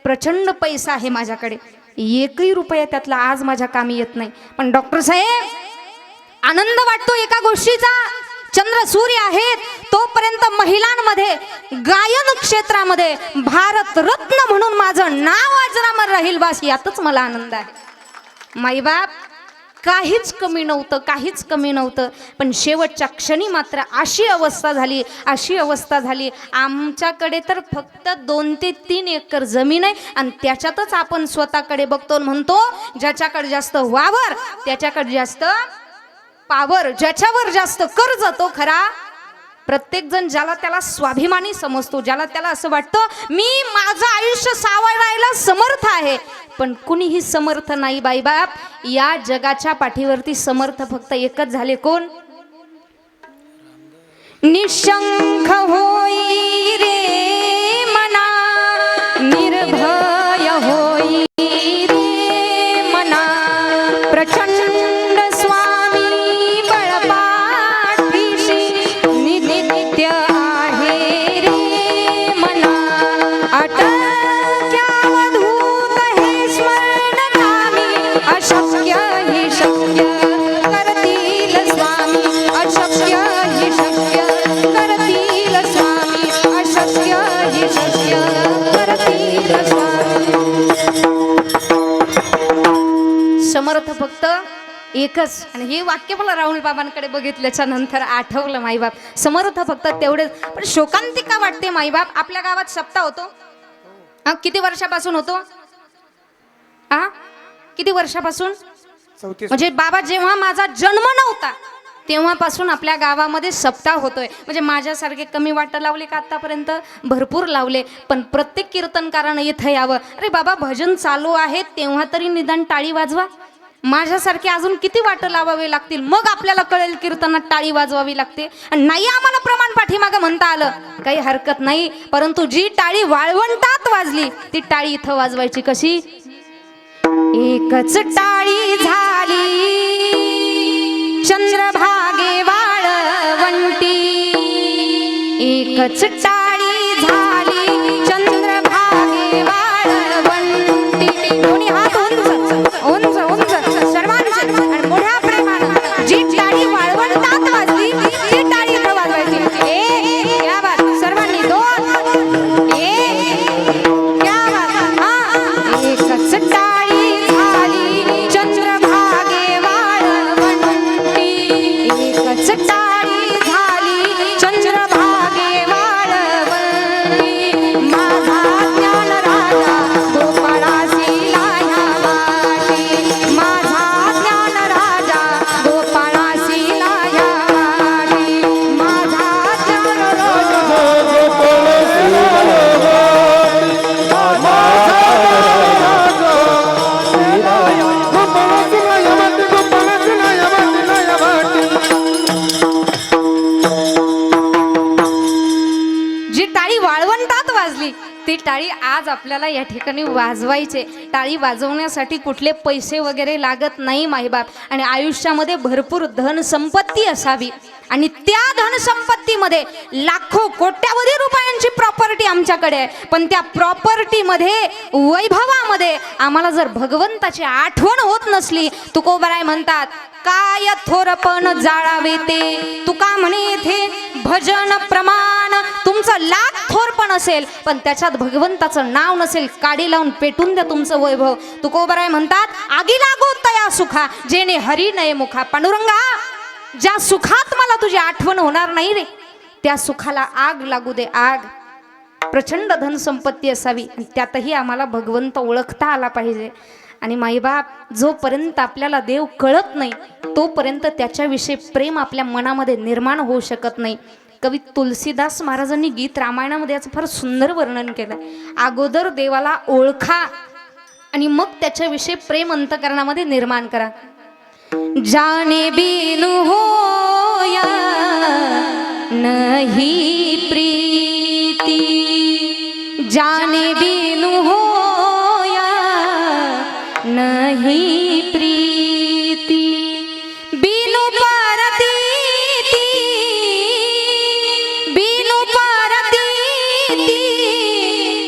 प्रचंड पैसा आहे माझ्याकडे, एकही रुपया त्यातला आज माझ्या कामी येत नाही, पण डॉक्टर साहेब आनंद वाटतो एका गोष्टीचा, चंद्र सूर्य आहेत तोपर्यंत महिलांमध्ये गायन क्षेत्रामध्ये भारतरत्न म्हणून माझं नाव अजरामर राहील, बस यातच मला आनंद आहे. माईबाप काहीच कमी नव्हतं, पण शेवटच्या क्षणी मात्र अशी अवस्था झाली आमच्याकडे तर फक्त 2 ते 3 एकर जमीन आहे आणि त्याच्यातच आपण स्वतःकडे बघतो, म्हणतो ज्याच्याकडे जास्त वावर त्याच्याकडे जास्त पावर, ज्याच्यावर जास्त कर्ज तो खरा. प्रत्येक जण ज्याला त्याला स्वाभिमानी समजतो, ज्याला त्याला असं वाटतं मी माझं आयुष्य सावरायला समर्थ आहे, पण कुणीही समर्थ नाही बाईबाप. या जगाच्या पाठीवरती समर्थ फक्त एकच झाले, कोण? निशंक होई रे मना, निर्भय होई रे मना, प्रचंड करतील एकच. आणि हे वाक्य मला राहुल बाबांकडे बघितल्याच्या नंतर आठवलं माईबाप. समर्थ फक्त तेवढेच. पण शोकांतिका वाटते माईबाप. आपल्या गावात सप्ताह होतो हा, किती वर्षापासून होतो हा, किती वर्षापासून? म्हणजे बाबा जेव्हा माझा जन्म नव्हता तेव्हापासून आपल्या गावामध्ये सप्ताह होतोय. म्हणजे माझ्यासारखे कमी वाटं लावले का आतापर्यंत? भरपूर लावले. पण प्रत्येक कीर्तनकारानं इथं यावं. अरे बाबा भजन चालू आहे तेव्हा तरी निदान टाळी वाजवा. माझ्यासारखे अजून किती वाटं लावावे लागतील मग आपल्याला कळेल कीर्तनात टाळी वाजवावी लागते. नाही आम्हाला प्रमाण पाठीमागं म्हणता आलं काही हरकत नाही, परंतु जी टाळी वाळवंटात वाजली ती टाळी इथं वाजवायची कशी? एकच टाळी झाली चंद्रभागे वाळवंटी, एकच टाळी झाली चंद्रभागे वाळवंटी. दोन्ही हात उंच उंच उंच सर्वांचे आणि मोठ्या प्रेमाने जी टाळी वाळवंटात वाजली ती टाळी इथं वाजवायची. एक क्या बात, सर्वांनी दोन, एक क्या बात. हा, एकच टाळी झाली चंद्रभागे वाळवंटी, एकच टाळी झाली चंद्रभागे वाळवंटी. माझा ज्ञान राजा गोपाळासी लाह्या वाटी, माझा ज्ञान राजा गोपाळासी लाह्या वाटी, माझा ज्ञान राजा जी टाळी वाळवंटात वाजली ती टाळी आज आपल्याला या ठिकाणी वाजवायचे. टाळी वाजवण्यासाठी कुठले पैसे वगैरे लागत नाही माईबाप. आणि आयुष्यामध्ये भरपूर धन संपत्ती असावी आणि त्या धन संपत्तीमध्ये लाखो कोट्यावधी रुपयांची प्रॉपर्टी आमच्याकडे आहे. पण त्या प्रॉपर्टीमध्ये वैभवामध्ये आम्हाला जर भगवंताची आठवण होत नसली, तुकोबराय म्हणतात काय थोरपण जाळावे ते, तुका म्हणे थे भजन प्रमाण. तुमचं लाख थोरपण असेल पण त्याच्यात भगवंताचं नाव नसेल, काडी लावून पेटून द्या तुमचं वैभव. तुकोबराय म्हणतात आगी लागो तया सुखा जेणे हरी नये मुखा. पांडुरंगा ज्या सुखात मला तुझी आठवण होणार नाही रे त्या सुखाला आग लागू दे, आग. प्रचंड धनसंपत्ती असावी आणि त्यातही आम्हाला भगवंत ओळखता आला पाहिजे. आणि माईबाप जोपर्यंत आपल्याला देव कळत नाही तोपर्यंत त्याच्याविषयी प्रेम आपल्या मनामध्ये निर्माण होऊ शकत नाही. कवी तुलसीदास महाराजांनी गीत रामायणामध्ये याचं फार सुंदर वर्णन केलं. अगोदर देवाला ओळखा आणि मग त्याच्याविषयी प्रेम अंतकरणामध्ये निर्माण करा. जाने बिनु होया नहीं प्रीति, जाने बिनु होया नहीं प्रीति, बिनु परतीति, बिनु परतीति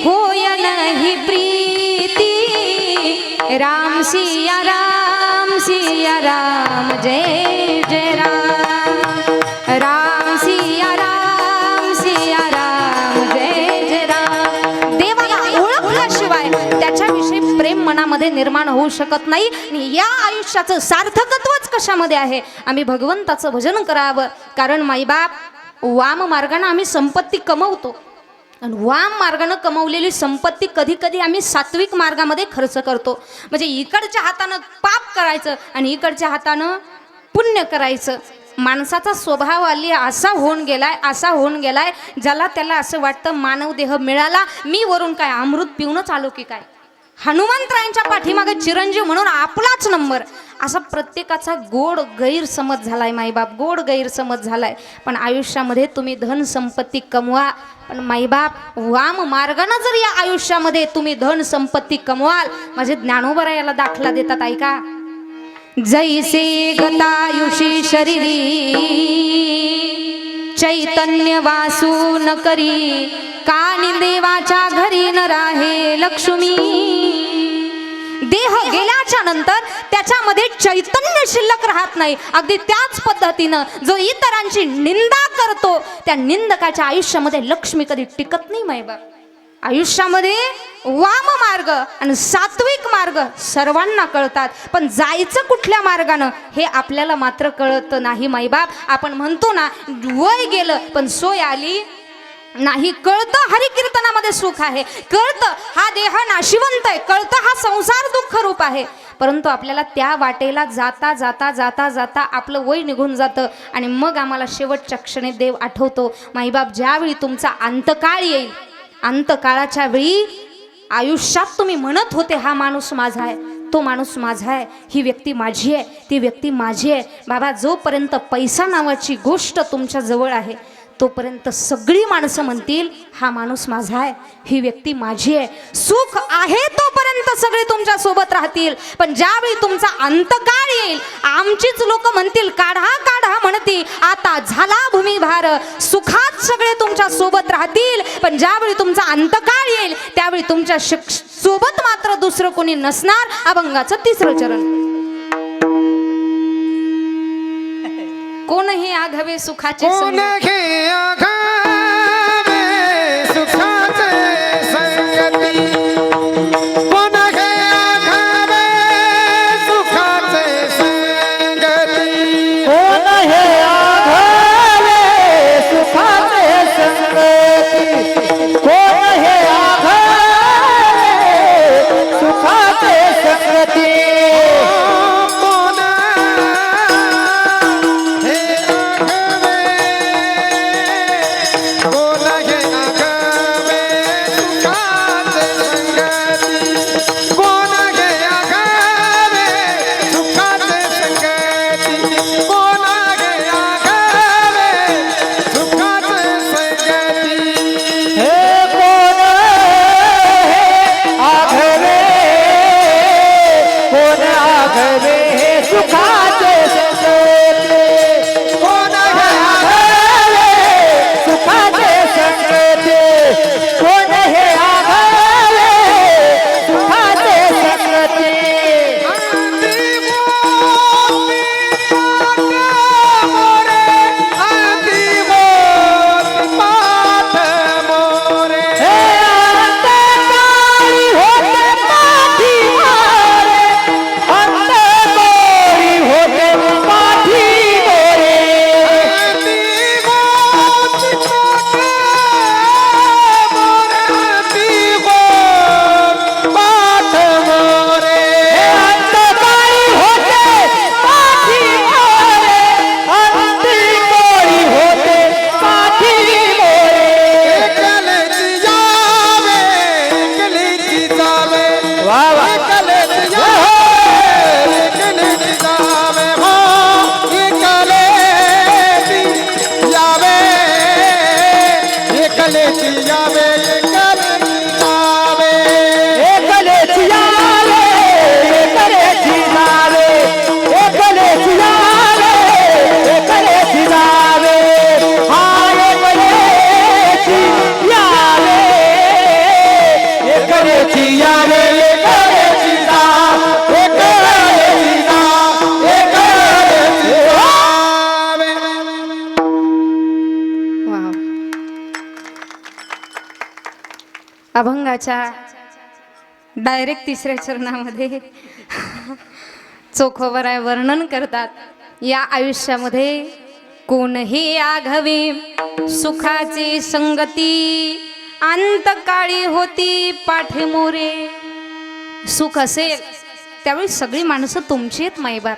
होय नहीं प्रीति. राम सिया राम सिया राम जय जय राम, राम सिया राम जय जय राम. देवाला ओळखल्याशिवाय त्याच्याविषयी प्रेम मनामध्ये निर्माण होऊ शकत नाही. आणि या आयुष्याचं सार्थकत्वच कशामध्ये आहे? आम्ही भगवंताचं भजन करावं. कारण माईबाप वाम मार्गाने आम्ही संपत्ती कमवतो आणि वाम मार्गाने कमवलेली संपत्ती कधी कधी आम्ही सात्विक मार्गामध्ये खर्च करतो. म्हणजे इकडच्या हातानं पाप करायचं आणि इकडच्या हातानं पुण्य करायचं. माणसाचा स्वभाव आली असा होऊन गेलाय ज्याला त्याला असं वाटतं मानव देह मिळाला मी वरून काय अमृत पिऊनच आलो की काय. हनुमंतरायांच्या पाठीमागे चिरंजीव म्हणून आपलाच नंबर, असा प्रत्येकाचा गोड गैरसमज झालाय माईबाप, गोड गैरसमज झालाय. पण आयुष्यामध्ये तुम्ही धन संपत्ती कमवा, पण माईबाप वाम मार्गाने जर या आयुष्यामध्ये तुम्ही धन संपत्ती कमवाल, माझे ज्ञानोबा याला दाखला देतात ऐका. जैसे गतायुषी शरीरी चैतन्य वासू न करी, कानी देवाच्या घरी न राहे लक्ष्मी. देह गेल्याच्या नंतर त्याच्यामध्ये चैतन्य शिल्लक राहत नाही. अगदी त्याच पद्धतीनं जो इतरांची निंदा करतो त्या निंदकाच्या आयुष्यामध्ये लक्ष्मी कधी टिकत नाही मायबाप. आयुष्यामध्ये वाम मार्ग आणि सात्विक मार्ग सर्वांना कळतात, पण जायचं कुठल्या मार्गानं हे आपल्याला मात्र कळत नाही माईबाप. आपण म्हणतो ना, वय गेलं पण सोय आली नाही. कळतं हरिकीर्तनामध्ये सुख आहे, कळतं हा देह नाशिवंत आहे, कळतं हा संसार दुःख रूप आहे, परंतु आपल्याला त्या वाटेला जाता जाता जाता जाता आपलं वय निघून जातं आणि मग आम्हाला शेवटच्या क्षणी देव आठवतो. माईबाप, ज्यावेळी तुमचा अंतकाळ येईल, अंतकाळाच्या वेळी आयुष्यात तुम्ही म्हणत होते हा माणूस माझा आहे, तो माणूस माझा आहे, ही व्यक्ती माझी आहे, ती व्यक्ती माझी आहे. बाबा, जोपर्यंत पैसा नावाची गोष्ट तुमच्या जवळ आहे तोपर्यंत सगळी माणसं म्हणतील हा माणूस माझा आहे, ही व्यक्ती माझी आहे. सुख आहे तोपर्यंत सगळे तुमच्या सोबत राहतील, पण ज्यावेळी तुमचा अंतकाळ येईल आमचीच लोक म्हणतील काढा काढा म्हणती, आता झाला भूमिभार. सुखात सगळे तुमच्या सोबत राहतील, पण ज्यावेळी तुमचा अंतकाळ येईल त्यावेळी तुमच्या सोबत मात्र दुसरं कोणी नसणार. अभंगाचं 3रं चरण. कोण हे आघावे सुखाचे संग, हे आघावे सुखाचे संगती, कोण हे आघावे सुखाचे संगती, कोण हे आघावे सुखाचे संगती, कोण हे आघावे सुखाचे संगती, कोण हे आघावे, कोण हे आघावे सुखाचे संगती, कोण हे आघावे सुखाचे संगती, कोण हे आघावे सुखाचे संगती. हे कोण हे आघावे, कोण आघावे हे सुखाचे संगती, कोण हे आघावे सुखाचे संगती, कोण हे आघावे सुखाचे संगती. हे अंतकाळी होते पाठी मोरे, अंतकाळी होते पाठी मोरे, हे अंतकाळी होते पाठी मोरे, अंतकाळी होते पाठी मोरे. वा वा. एकलेची यावे, एकलेची जावे, एकलेची यावे, एकलेची जावे, हा एकलेची यावे, एकलेची यावे, एकलेची जा, एकलेची जा, एकलेची जावे. वाव. अभंगाच्या डायरेक्ट 3ऱ्या चरणामध्ये चोखोवर आहे वर्णन करतात. या आयुष्यामध्ये कोणही आघावे सुखाची संगती, अंतकाळी होती पाठीमोरे. सुख असेल त्यावेळी सगळी माणसं तुमची आहेत माईबाप,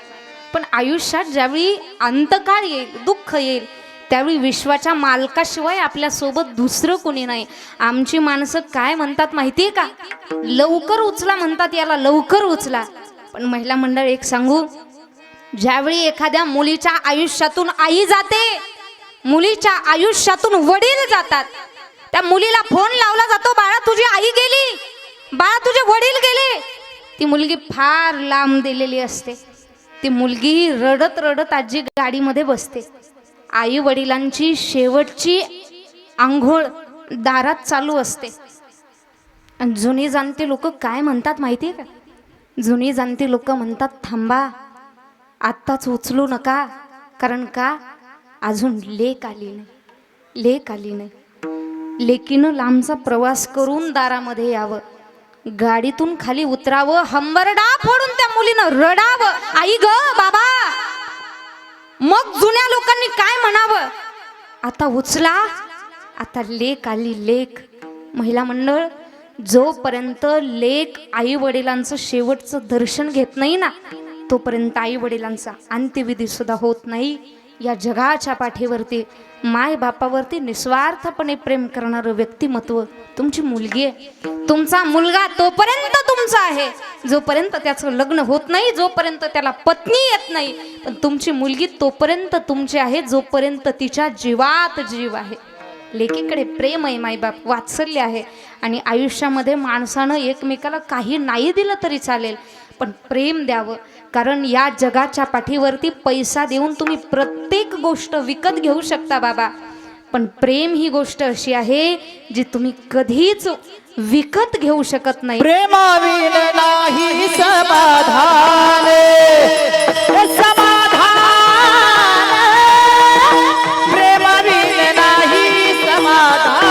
पण आयुष्यात ज्यावेळी अंतकाळ येईल, दुःख येईल, त्यावेळी विश्वाच्या मालकाशिवाय आपल्यासोबत दुसरं कोणी नाही. आमची माणसं काय म्हणतात माहिती आहे का? लवकर उचला म्हणतात, याला लवकर उचला. पण महिला मंडळ एक सांगू, ज्यावेळी एखाद्या मुलीच्या आयुष्यातून आई जाते, मुलीच्या आयुष्यातून वडील जातात, त्या मुलीला फोन लावला जातो, बाळा तुझी आई गेली, बाळा तुझे वडील गेले. ती मुलगी फार लांब दिलेली असते. ती मुलगी रडत रडत आजी गाडीमध्ये बसते. आई वडिलांची शेवटची आंघोळ दारात चालू असते. आणि जुनी जाणती लोक काय म्हणतात माहिती आहे का? जुनी जाणती लोक म्हणतात, थांबा, आत्ताच उचलू नका, कारण का अजून लेक आली नाही, लेक आली नाही. लेकीनं लांबचा प्रवास करून दारामध्ये यावं, गाडीतून खाली उतरावं, हंबरडा फोडून त्या मुलीनं रडावं, आई ग बाबा. मग जुन्या लोकांनी काय म्हणावं, आता उचला, आता लेक आली लेक. महिला मंडळ, जोपर्यंत लेक आई वडिलांचं शेवटचं दर्शन घेत नाही ना, तोपर्यंत आई वडिलांचा अंत्यविधी सुद्धा होत नाही. या जगाच्या पाठीवरती माय बापावरती निस्वार्थपणे प्रेम करणारं व्यक्तिमत्व तुमची मुलगी आहे. तुमचा मुलगा तोपर्यंत तुमचा आहे जोपर्यंत त्याचं लग्न होत नाही, जोपर्यंत त्याला पत्नी येत नाही. पण तुमची मुलगी तोपर्यंत तुमची आहे जोपर्यंत तिच्या जीवात जीव आहे. लेकीकडे प्रेम आहे, मायबाप वात्सल्य आहे. आणि आयुष्यामध्ये माणसानं एकमेकाला काही नाही दिलं तरी चालेल, पण प्रेम द्यावं. कारण या जगाच्या पाठीवरती पैसा देऊन तुम्ही प्रत्येक गोष्ट विकत घेऊ शकता बाबा, पण प्रेम ही गोष्ट अशी आहे जी तुम्ही कधीच विकत घेऊ शकत नाही. प्रेमाविन नाही समाधान, समाधान प्रेमाविन नाही समाधान.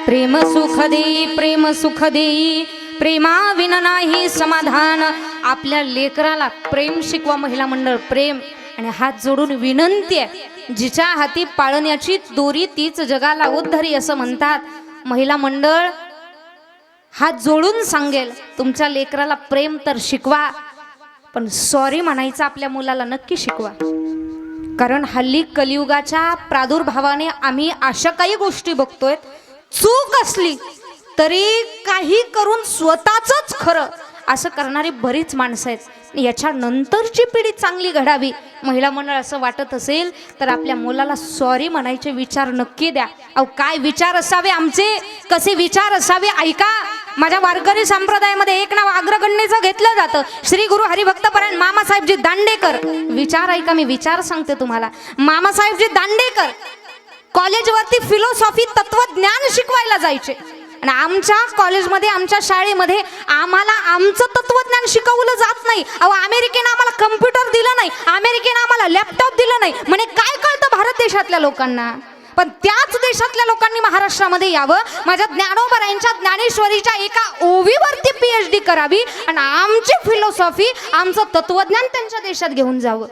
प्रेम सुख देई, प्रेम सुख देई, प्रेमाविना नाही समाधान. आपल्या लेकराला प्रेम शिकवा महिला मंडळ, प्रेम. आणि हात जोडून विनंती आहे, जिच्या हाती पाळण्याची दोरी तीच जगाला उद्धारी असं म्हणतात. महिला मंडळ हात जोडून सांगेल, तुमच्या लेकराला प्रेम तर शिकवा, पण सॉरी म्हणायचं आपल्या मुलाला नक्की शिकवा. कारण हल्ली कलियुगाच्या प्रादुर्भावाने आम्ही अशा काही गोष्टी बघतोय, चूक असली तरी काही करून स्वतःच खरं असं करणारी बरीच माणसं आहेत. याच्या नंतरची पिढी चांगली घडावी महिला मंडळ असं वाटत असेल तर आपल्या मुलाला सॉरी म्हणायचे विचार नक्की द्या. अहो काय विचार असावे आमचे, कसे विचार असावे ऐका. माझ्या वारकरी संप्रदायामध्ये एक नाव अग्रगण्यचं घेतलं जातं, श्री गुरु हरिभक्तपरायण मामासाहेबजी दांडेकर. विचार ऐका, मी विचार सांगते तुम्हाला. मामासाहेबजी दांडेकर कॉलेजवरती फिलॉसॉफी तत्वज्ञान शिकवायला जायचे. आणि आमच्या कॉलेजमध्ये, आमच्या शाळेमध्ये आम्हाला आमचं तत्वज्ञान शिकवलं जात नाही. अहो अमेरिकेनं आम्हाला कम्प्युटर दिलं नाही, अमेरिकेनं आम्हाला लॅपटॉप दिलं नाही, म्हणजे काय कळतं भारत देशातल्या लोकांना. पण त्याच देशातल्या लोकांनी महाराष्ट्रामध्ये यावं, माझ्या ज्ञानोबरायांच्या ज्ञानेश्वरीच्या एका ओवीवरती PhD करावी आणि आमची फिलॉसॉफी, आमचं तत्वज्ञान त्यांच्या देशात घेऊन जावं.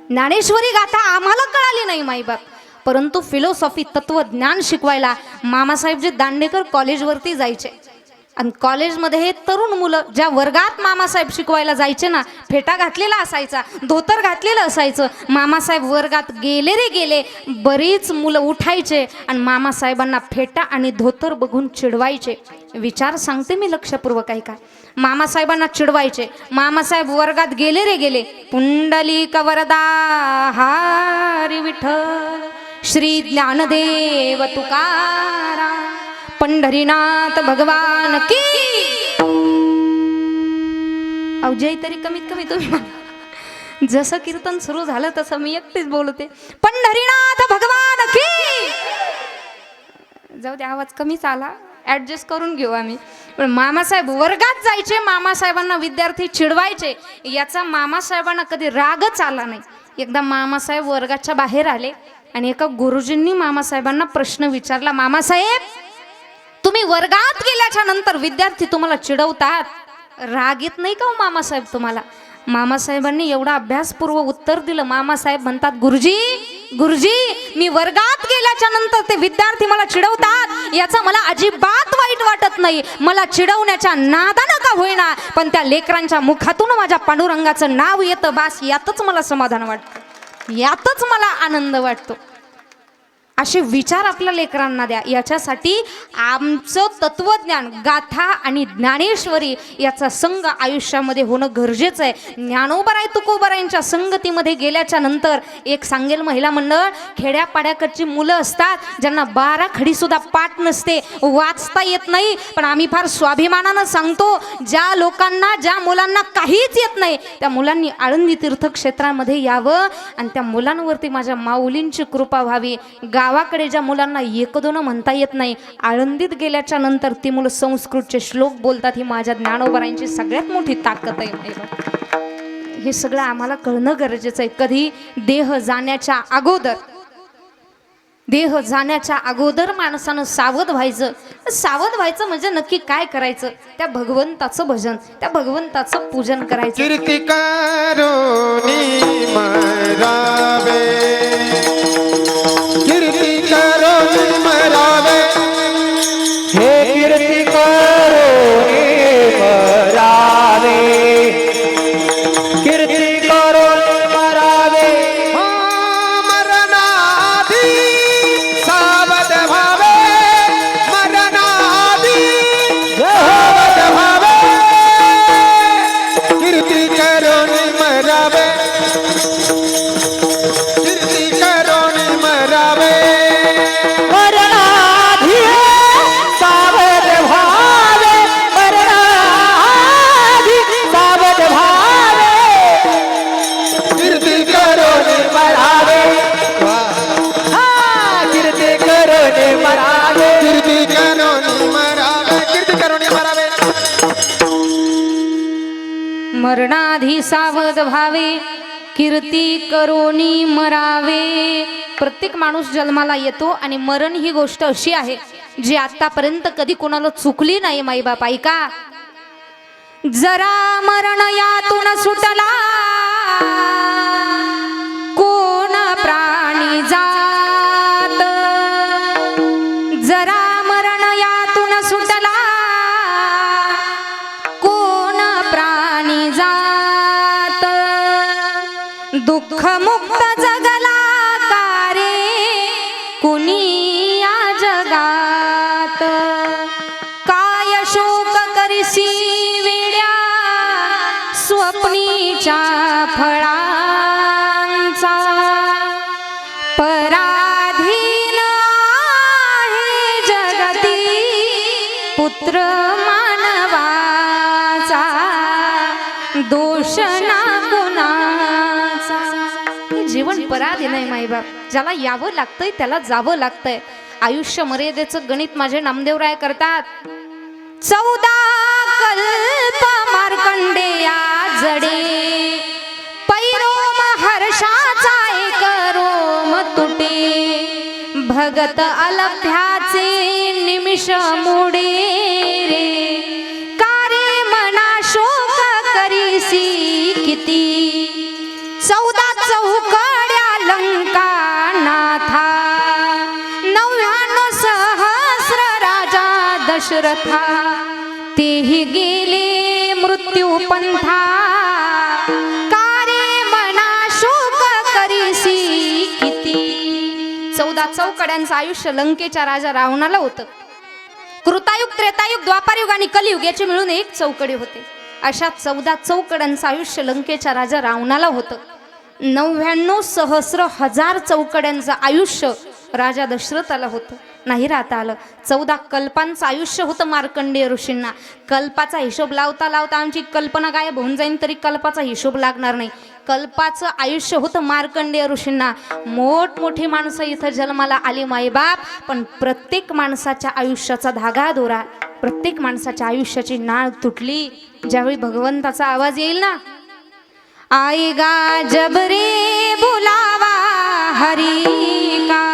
ज्ञानेश्वरी गाथा आम्हाला कळाली नाही माईबाप, परंतु फिलॉसॉफी तत्वज्ञान शिकवायला मामासाहेबजी दांडेकर कॉलेजवरती जायचे. आणि कॉलेजमध्ये हे तरुण मुलं ज्या वर्गात मामासाहेब शिकवायला जायचे ना, फेटा घातलेला असायचा, धोतर घातलेलं असायचं. मामासाहेब वर्गात गेले रे गेले, बरीच मुलं उठायचे आणि मामासाहेबांना फेटा आणि धोतर बघून चिडवायचे. विचार सांगते मी लक्षपूर्वक ऐका. मामासाहेबांना चिडवायचे. मामासाहेब वर्गात गेले रे गेले, पुंडलिक वरदा हरी विठ्ठल श्री ज्ञानदेव तुकाराम पंढरीनाथ भगवान की. अवजय तरी कमीत कमी तुम्ही जसं कीर्तन सुरू झालं तसं मी एकटीच बोलते, पंढरीनाथ भगवान की. जाऊ दे, आवाज कमीच आला, ॲडजस्ट करून घेऊ आम्ही. पण मामासाहेब वर्गात जायचे, मामासाहेबांना विद्यार्थी चिडवायचे. याचा मामासाहेबांना कधी रागच आला नाही. एकदा मामासाहेब वर्गाच्या बाहेर आले आणि एका गुरुजींनी मामासाहेबांना प्रश्न विचारला, मामासाहेब तुम्ही वर्गात गेल्याच्या नंतर विद्यार्थी तुम्हाला चिडवतात, राग येत नाही का हो मामासाहेब तुम्हाला? मामासाहेबांनी एवढा अभ्यासपूर्व उत्तर दिलं. मामासाहेब म्हणतात, गुरुजी गुरुजी मी वर्गात गेल्याच्या नंतर ते विद्यार्थी मला चिडवतात, याचा मला अजिबात वाईट वाटत नाही. मला चिडवण्याच्या नादानं का होईना, पण त्या लेकरांच्या मुखातून माझ्या पांडुरंगाचं नाव येतं, बास यातच मला समाधान वाटतं, यातच मला आनंद वाटतो. असे विचार आपल्या लेकरांना द्या. याच्यासाठी आमचं तत्वज्ञान, गाथा आणि ज्ञानेश्वरी याचा संग आयुष्यामध्ये होणं गरजेचं आहे. ज्ञानोबराय तुकोबरायांच्या संगतीमध्ये गेल्याच्या नंतर एक सांगेल महिला मंडळ, खेड्यापाड्याकडची मुलं असतात ज्यांना 12 खडीसुद्धा पाठ नसते, वाचता येत नाही, पण आम्ही फार स्वाभिमानानं सांगतो, ज्या लोकांना, ज्या मुलांना काहीच येत नाही त्या मुलांनी आळंदी तीर्थक्षेत्रामध्ये यावं आणि त्या मुलांवरती माझ्या माऊलींची कृपा व्हावी. गावाकडे ज्या मुलांना एक दोन म्हणता येत नाही, आळंदीत गेल्याच्या नंतर ती मुलं संस्कृतचे श्लोक बोलतात. ही माझ्या ज्ञानोबरायांची सगळ्यात मोठी ताकद आहे. हे सगळं आम्हाला कळणं गरजेचं आहे. कधी देह जाण्याच्या अगोदर माणसानं सावध व्हायचं. सावध व्हायचं म्हणजे नक्की काय करायचं? त्या भगवंताचं भजन, त्या भगवंताचं पूजन करायचं. कीर्ती करोनी मरावे, कीर्ती करोनी मरावे, हे कीर्ती करोनी मरावे, कीर्ती करोनी मरावे. हो मरणाधी सावध भावे, मरणाधी सावध भावे, कीर्ती करोनी मरावे, कीर्ती करोनी मरावे. मरणाधी सावध भावे, मरणाधी सावध भावे, कीर्ती करोनी मरावे. हा, कीर्ती करोनी मरावे. कीर्ती करोनी मरावे, कीर्ती करोनी मरावे. मरणाधी सावध भावे, कीर्ती करोनी मरावे. प्रत्येक माणूस जन्माला येतो आणि मरण ही गोष्ट अशी आहे जी आतापर्यंत कधी कोणाला चुकली नाही. माईबाप ऐका, जरा मरण यातून सुटला कोण प्राणी जात, जरा मरण यातून सुटला कोण प्राणी जात, दुःख मुक्त जगला का रे कुणी या जगात, काय शोक करिसी वेड्या स्वप्नीच्या फळांचा, पराधीन आहे जगती पुत्र मानवाचा, दोष ना कोणाचा. हे जीवन पराधीन आहे माईबाप, ज्याला यावं लागतंय त्याला जावं लागतंय. आयुष्य मर्यादेचं गणित माझे नामदेवराय करतात. 14 कल्प मार्कंडेया जडे, पैरोम हर्षाचा एक रोम तुटे, भगत अलभ्याचे निमिष मोडे रे, कारे मना शोक करीसी किती, 14 चौकड्या लंका नाथा, 99 सहस्र राजा दशरथा, तेही गेले मृत्यू पंथा, कारे मना शोक करीसी किती. 14 चौकड्यांचं आयुष्य लंकेच्या राजा रावणाला होतं. कृतायुग, त्रेतायुग, द्वापारयुग आणि कलियुग याचे मिळून एक चौकडी होते. अशा 14 चौकड्यांचं आयुष्य लंकेच्या राजा रावणाला होतं. 99 सहस्र हजार चौकड्यांचं आयुष्य राजा दशरथाला होतं. नाही राहता आलं. 14 कल्पांचं आयुष्य होतं मार्कंडेय ऋषींना. कल्पाचा हिशोब लावता लावता आमची कल्पना गायब होऊन जाईल तरी कल्पाचा हिशोब लागणार नाही. कल्पाचं आयुष्य होतं मार्कंडेय ऋषींना. मोठमोठी माणसं इथं जन्माला आली माईबाप, पण प्रत्येक माणसाच्या आयुष्याचा धागा दोरा, प्रत्येक माणसाच्या आयुष्याची नाळ तुटली ज्यावेळी भगवंताचा आवाज येईल ना, आएगा जब रे बुलावा हरि का,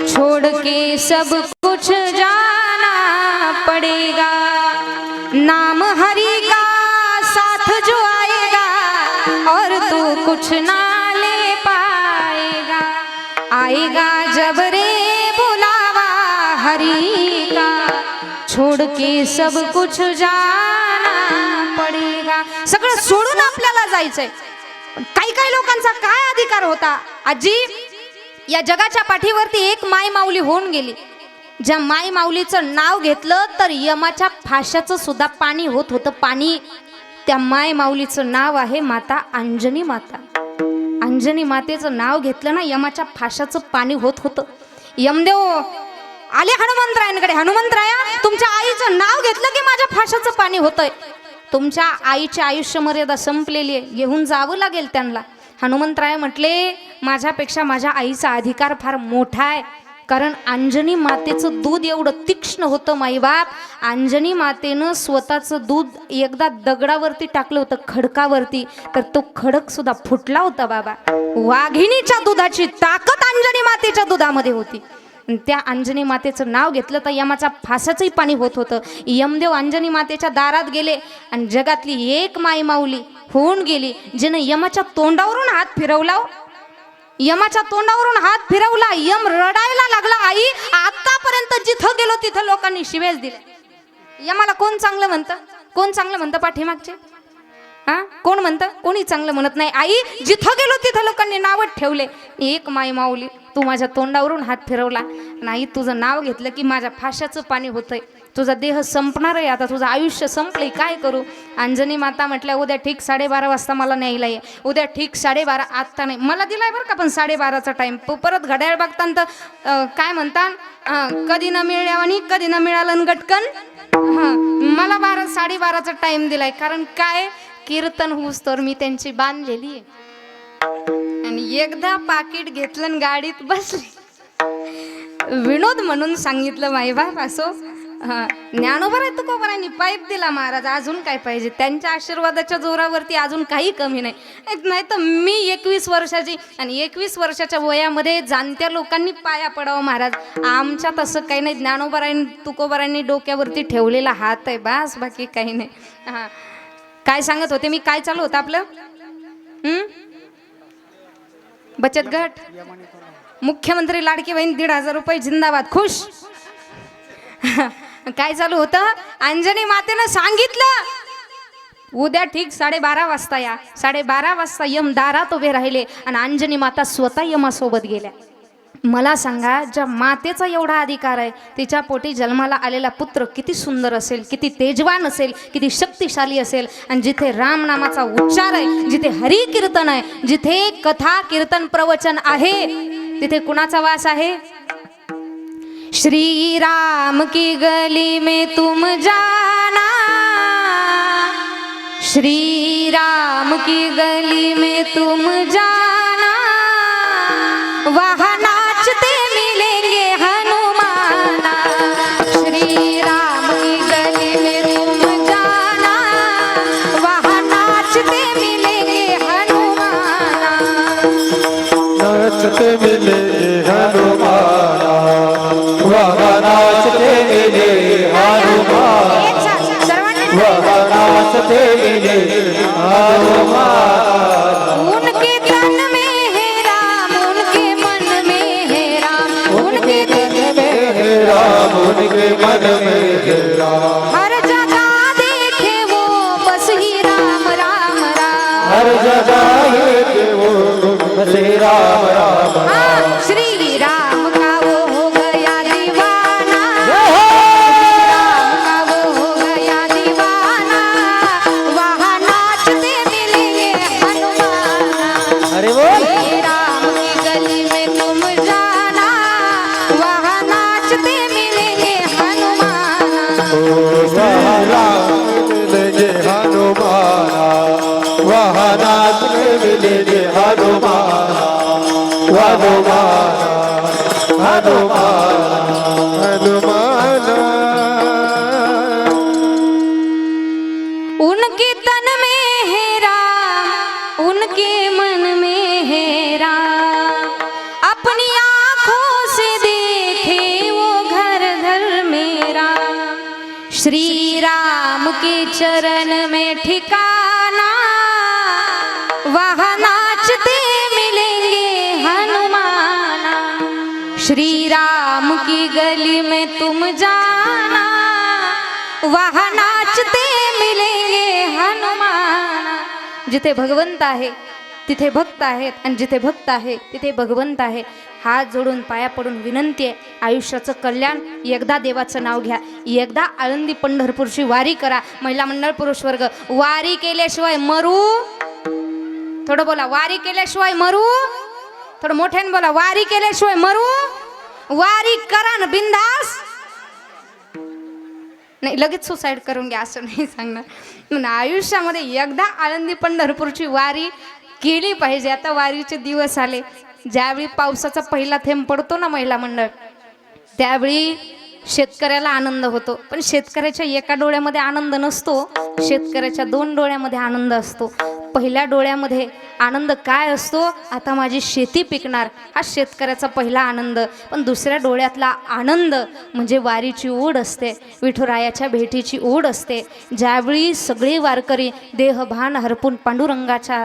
छोड़ के सब कुछ जाना पड़ेगा, नाम हरि का साथ जो आएगा और तू कुछ ना ले पाएगा, आएगा जब रे बुलावा हरि का, छोड़ के सब कुछ जाना पडेगा. सगळं सोडून आपल्याला जायचंय. काही काही लोकांचा काय अधिकार होता आजी? या जगाच्या पाठीवरती एक माय माऊली होऊन गेली. ज्या माय माऊलीचं नाव घेतलं तर यमाच्या फाशाचं सुद्धा पाणी होत होतं. पाणी. त्या माय माऊलीचं नाव आहे माता अंजनी माता. अंजनी मातेचं नाव घेतलं ना यमाच्या फाशाचं पाणी होत होतं. यमदेव आले हनुमंतरायांकडे. हनुमंतराया, तुमच्या आईचं नाव घेतलं की माझ्या फाशाचं पाणी होतंय. तुमच्या आईची आयुष्य मर्यादा संपलेली आहे, घेऊन जावं लागेल त्यांना. हनुमंतराय म्हटले, माझ्यापेक्षा माझ्या आईचा अधिकार फार मोठा आहे. कारण अंजनी मातेचं दूध एवढं तीक्ष्ण होतं माईबाप. अंजनी मातेनं स्वतःचं दूध एकदा दगडावरती टाकलं होतं, खडकावरती, तर तो खडक सुद्धा फुटला होता बाबा. वाघिणीच्या दुधाची ताकद अंजनी मातेच्या दुधामध्ये होती. त्या अंजनी मातेचं नाव घेतलं तर यमाच्या फासाचंही पाणी होत होतं. यमदेव अंजनी मातेच्या दारात गेले आणि जगातली एक माई माऊली होऊन गेली जिने यमाच्या तोंडावरून हात फिरवला. यमाच्या तोंडावरून हात फिरवला. यम रडायला लागला. आई, आतापर्यंत जिथं गेलो तिथं लोकांनी शिवेच दिले. यमाला कोण चांगलं म्हणतं? कोण चांगलं म्हणतं पाठीमागचे? हा, कोण म्हणतं? कोणी चांगलं म्हणत नाही. आई, जिथं गेलो तिथं लोकांनी नावच ठेवले. एक माई माऊली, तू माझ्या तोंडावरून हात फिरवला नाही, तुझं नाव घेतलं की माझ्या फाशाचं पाणी होतंय. तुझा देह संपणार आहे आता, तुझं आयुष्य संपलंय, काय करू? अंजनी माता म्हटल्या, उद्या ठीक 12:30 वाजता मला न्यायला ये. उद्या ठीक 12:30. आत्ता नाही, मला दिलाय बरं का पण 12:30चा टाईम. परत घड्याळ बघताना काय म्हणतात, कधी न मिळावं कधी न मिळालं गटकन. हां, मला 12:30चा टाईम दिलाय. कारण काय, कीर्तन होऊस तर मी त्यांची बांधलेली आहे. आणि एकदा पाकिट घेतलं आणि गाडीत बसले. विनोद म्हणून सांगितलं माईबाप. असो, ज्ञानोबा तुकोबारांनी पाईप दिला महाराज, अजून काय पाहिजे? त्यांच्या आशीर्वादाच्या जोरावरती अजून काही कमी नाही. नाही तर मी 21 वर्षाची, आणि 21 वर्षाच्या वयामध्ये जाणत्या लोकांनी पाया पडावं महाराज. आमच्या तसं काही नाही. ज्ञानोबारांनी तुकोबारांनी डोक्यावरती ठेवलेला हात आहे बास, बाकी काही नाही. हां, काय सांगत होते मी? काय चालू होतं आपलं? बचत गट, मुख्यमंत्री लाडकी बहीण 1,500 रुपये जिंदाबाद, खुश. काय चालू होतं? अंजनी मातेनं सांगितलं उद्या ठीक 12:30 वाजता या. 12:30 वाजता यम दारात उभे राहिले आणि अंजनी माता स्वतः यमासोबत गेल्या. मला सांगा, ज्या मातेचा एवढा अधिकार आहे, तिच्या पोटी जन्माला आलेला पुत्र किती सुंदर असेल, किती तेजवान असेल, किती शक्तिशाली असेल. आणि जिथे राम नामाचा उच्चार आहे, जिथे हरी कीर्तन आहे, जिथे कथा कीर्तन प्रवचन आहे, तिथे कुणाचा वास आहे? श्री राम की गली में तुम जाना, श्री राम की गली में तुम जाना, वहाँ नाचते मिलेंगे हनुमाना. श्री राम की गली में तुम जाना, वहाँ नाचते मिलेंगे हनुमाना. नाचते मिलेंगे हनुमाना, वहाँ नाचते मिलेंगे हनुमाना, वहाँ नाचते मिलेंगे हनुमाना. उनके तन में है राम, उनके मन में है राम, उनके तन में है राम, उनके मन में है राम. हर जगह देखे वो बस ही राम राम राम. हर जगह है वो बस राम राम राम. हाँ, श्री राम का वो हो गया दीवाना, राम का वो हो गया दीवाना, वहाँ नाचते मिलेंगे हनुमाना. अरे वो श्री राम की गली में तुम जाना, वहाँ नाचते मिलेंगे हनुमाना. वहाँ राम मिलेंगे हनुमाना, वहाँ नाचते मिलेंगे हनुमाना, हनुमाना, हनुमाना, हनुमाना. उनके तन में है राम, उनके मन में है राम. अपनी आँखों से देखे वो घर घर में राम. श्री राम के चरण में ठिकाना, वहाँ नाचते मिलेंगे हनुमाना. श्री राम की गली में तुम जाना, वहाँ नाचते मिलेंगे हनुमान। जिथे भगवंत आहे तिथे भक्त आहेत, आणि जिथे भक्त आहे तिथे भगवंत आहे. हात जोडून पाया पडून विनंती आहे, आयुष्याचं कल्याण एकदा देवाचं नाव घ्या, एकदा आळंदी पंढरपूरची वारी करा. महिला मंडळ पुरुष वर्ग, वारी केल्याशिवाय मरू. थोडं बोला, वारी केल्याशिवाय मरू. थोडं मोठ्याने बोला, वारी केल्याशिवाय मरू. वारी करा ना बिंदास. नाही लगेच सुसाईड करून घ्या असं नाही सांगणार. म्हणून आयुष्यामध्ये एकदा आळंदी पंढरपूरची वारी केली पाहिजे. आता वारीचे दिवस आले. ज्यावेळी पावसाचा पहिला थेंब पडतो ना महिला मंडळ, त्यावेळी शेतकऱ्याला आनंद होतो. पण शेतकऱ्याच्या एका डोळ्यामध्ये आनंद नसतो, शेतकऱ्याच्या दोन डोळ्यामध्ये आनंद असतो. पहिल्या डोळ्यामध्ये आनंद काय असतो, आता माझी शेती पिकणार, हा शेतकऱ्याचा पहिला आनंद. पण दुसऱ्या डोळ्यातला आनंद म्हणजे वारीची ओढ असते, विठुरायाच्या भेटीची ओढ असते. ज्यावेळी सगळे वारकरी देहभान हरपून पांडुरंगाच्या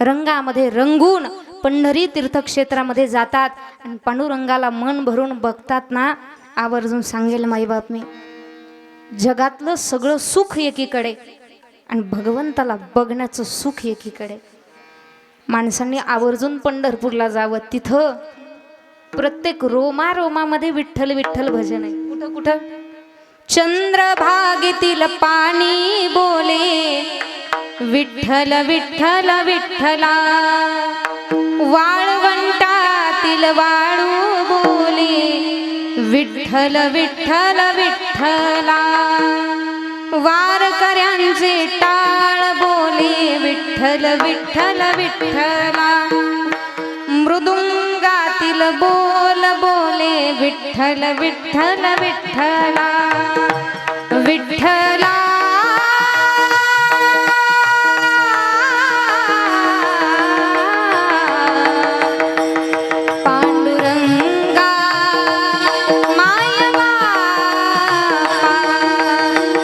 रंगामध्ये रंगून पंढरी तीर्थक्षेत्रामध्ये जातात आणि पांडुरंगाला मन भरून बघतात ना, आवर्जून सांगेल माईबाप मी, जगातलं सगळं सुख एकीकडे आणि भगवंताला बघण्याचं सुख एकीकडे. माणसांनी आवर्जून पंढरपूरला जावं. तिथं प्रत्येक रोमामध्ये विठ्ठल विठ्ठल भजन आहे. कुठं कुठं? चंद्रभागेतील पाणी बोले विठ्ठल विठ्ठल विठ्ठला, वाळवंटातील वाळू बोले विठ्ठल विठ्ठल विठ्ठला, वारकऱ्यांचे टाळ बोले विठ्ठल विठ्ठल विठ्ठला, मृदुंगातील बोल बोले विठ्ठल विठ्ठल विठ्ठला विठ्ठला.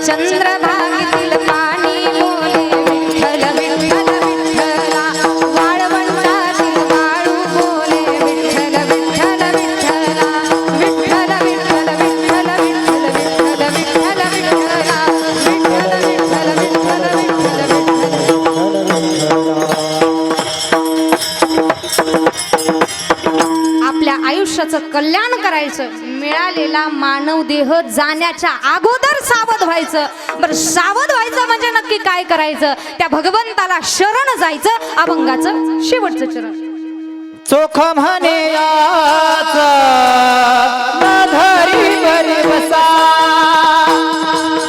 चंद्रभागेतील पाणी बोले विठ्ठल विठ्ठल विठ्ठला, वाळवंटातील वाळू बोले विठ्ठल विठ्ठल विठ्ठला, विठ्ठल विठ्ठल विठ्ठल विठ्ठल विठ्ठल विठ्ठल विठ्ठला, विठ्ठल विठ्ठल विठ्ठल विठ्ठल. आपल्या आयुष्याचं कल्याण करायचं, मिळालेला मानव देह जाण्याच्या अगोदर सावध व्हायचं. बरं, सावध व्हायचं म्हणजे नक्की काय करायचं? त्या भगवंताला शरण जायचं. अभंगाचं शेवटचं चरण. चोख म्हणे याचा धरी बरी बसा,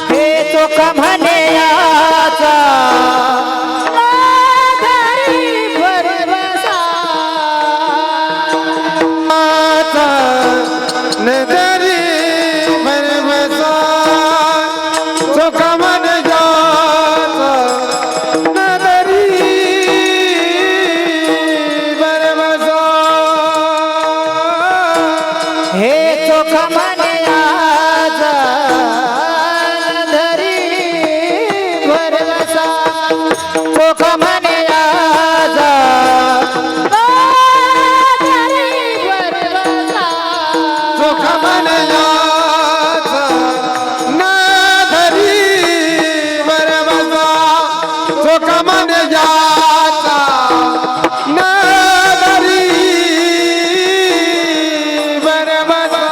हे चोख म्हणे याचा धरी बरी बसा, नदरी बरी बसा, चोख म्हणे याचा नदरी बरी बसा, हे चोख म्हणे याचा धरी बरी बसा, चोख म्हणे याचा चोख म्हणे याचा नदरी बरी बसा, चोख म्हणे याचा नदरी बरी बसा.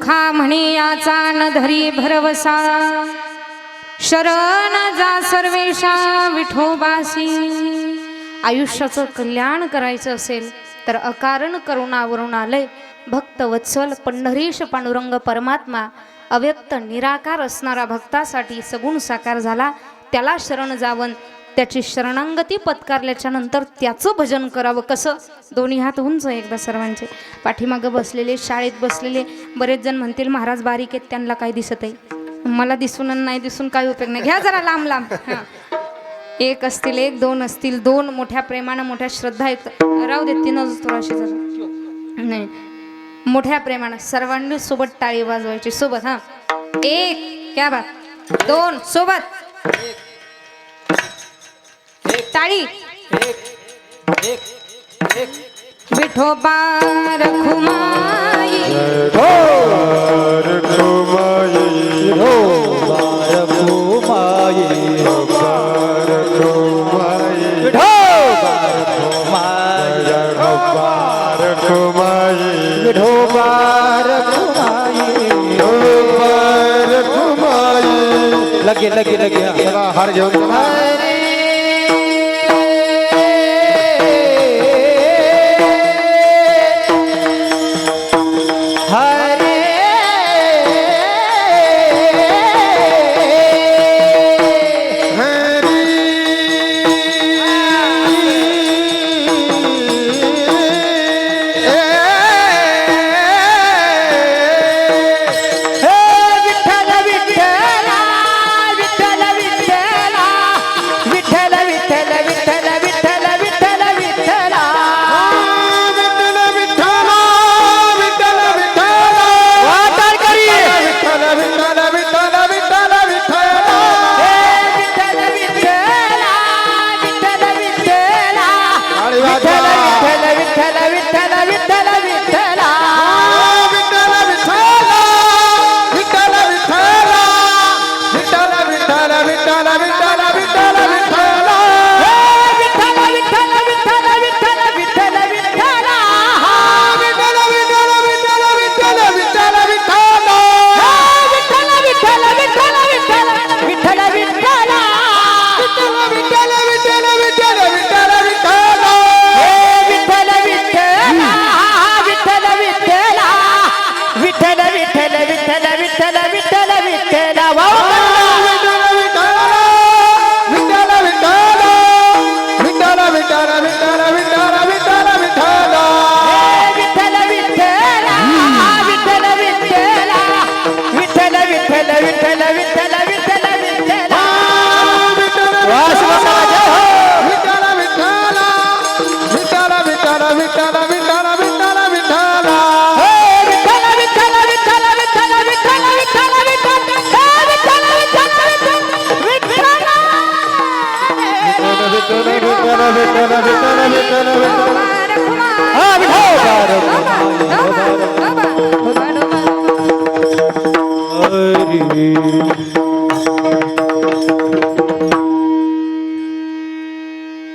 मूर्खा म्हणे याचा न धरी भरवसा शरण जा सर्वेशा विठोबासी. आयुष्याचं कल्याण करायचं असेल तर अकारण करुणावरून आलंय भक्त वत्सल पंढरीश पांडुरंग परमात्मा. अव्यक्त निराकार असणारा भक्तासाठी सगुण साकार झाला. त्याला शरण जावं, त्याची शरणांगती पत्कारल्याच्या नंतर त्याचं भजन करावं. कसं? दोन्ही हात उंच एकदा सर्वांचे. पाठीमागं बसलेले, शाळेत बसलेले बरेच जण म्हणतील महाराज बारीक आहेत, त्यांना काय दिसत आहे? मला दिसून नाही दिसून काय उपयोग नाही. घ्या जरा लांब लांब. हां, एक असतील, एक दोन असतील, दोन मोठ्या प्रेमानं मोठ्या श्रद्धा आहेत. राहू देत तीनच थोडाशी जरा नाही, मोठ्या प्रेमानं सर्वांनी सोबत टाळी वाजवायची सोबत. हां, एक, क्या बात, दोन, सोबत टाळी. विठोबा रखुमाई लगे लगे लगे हर घेऊन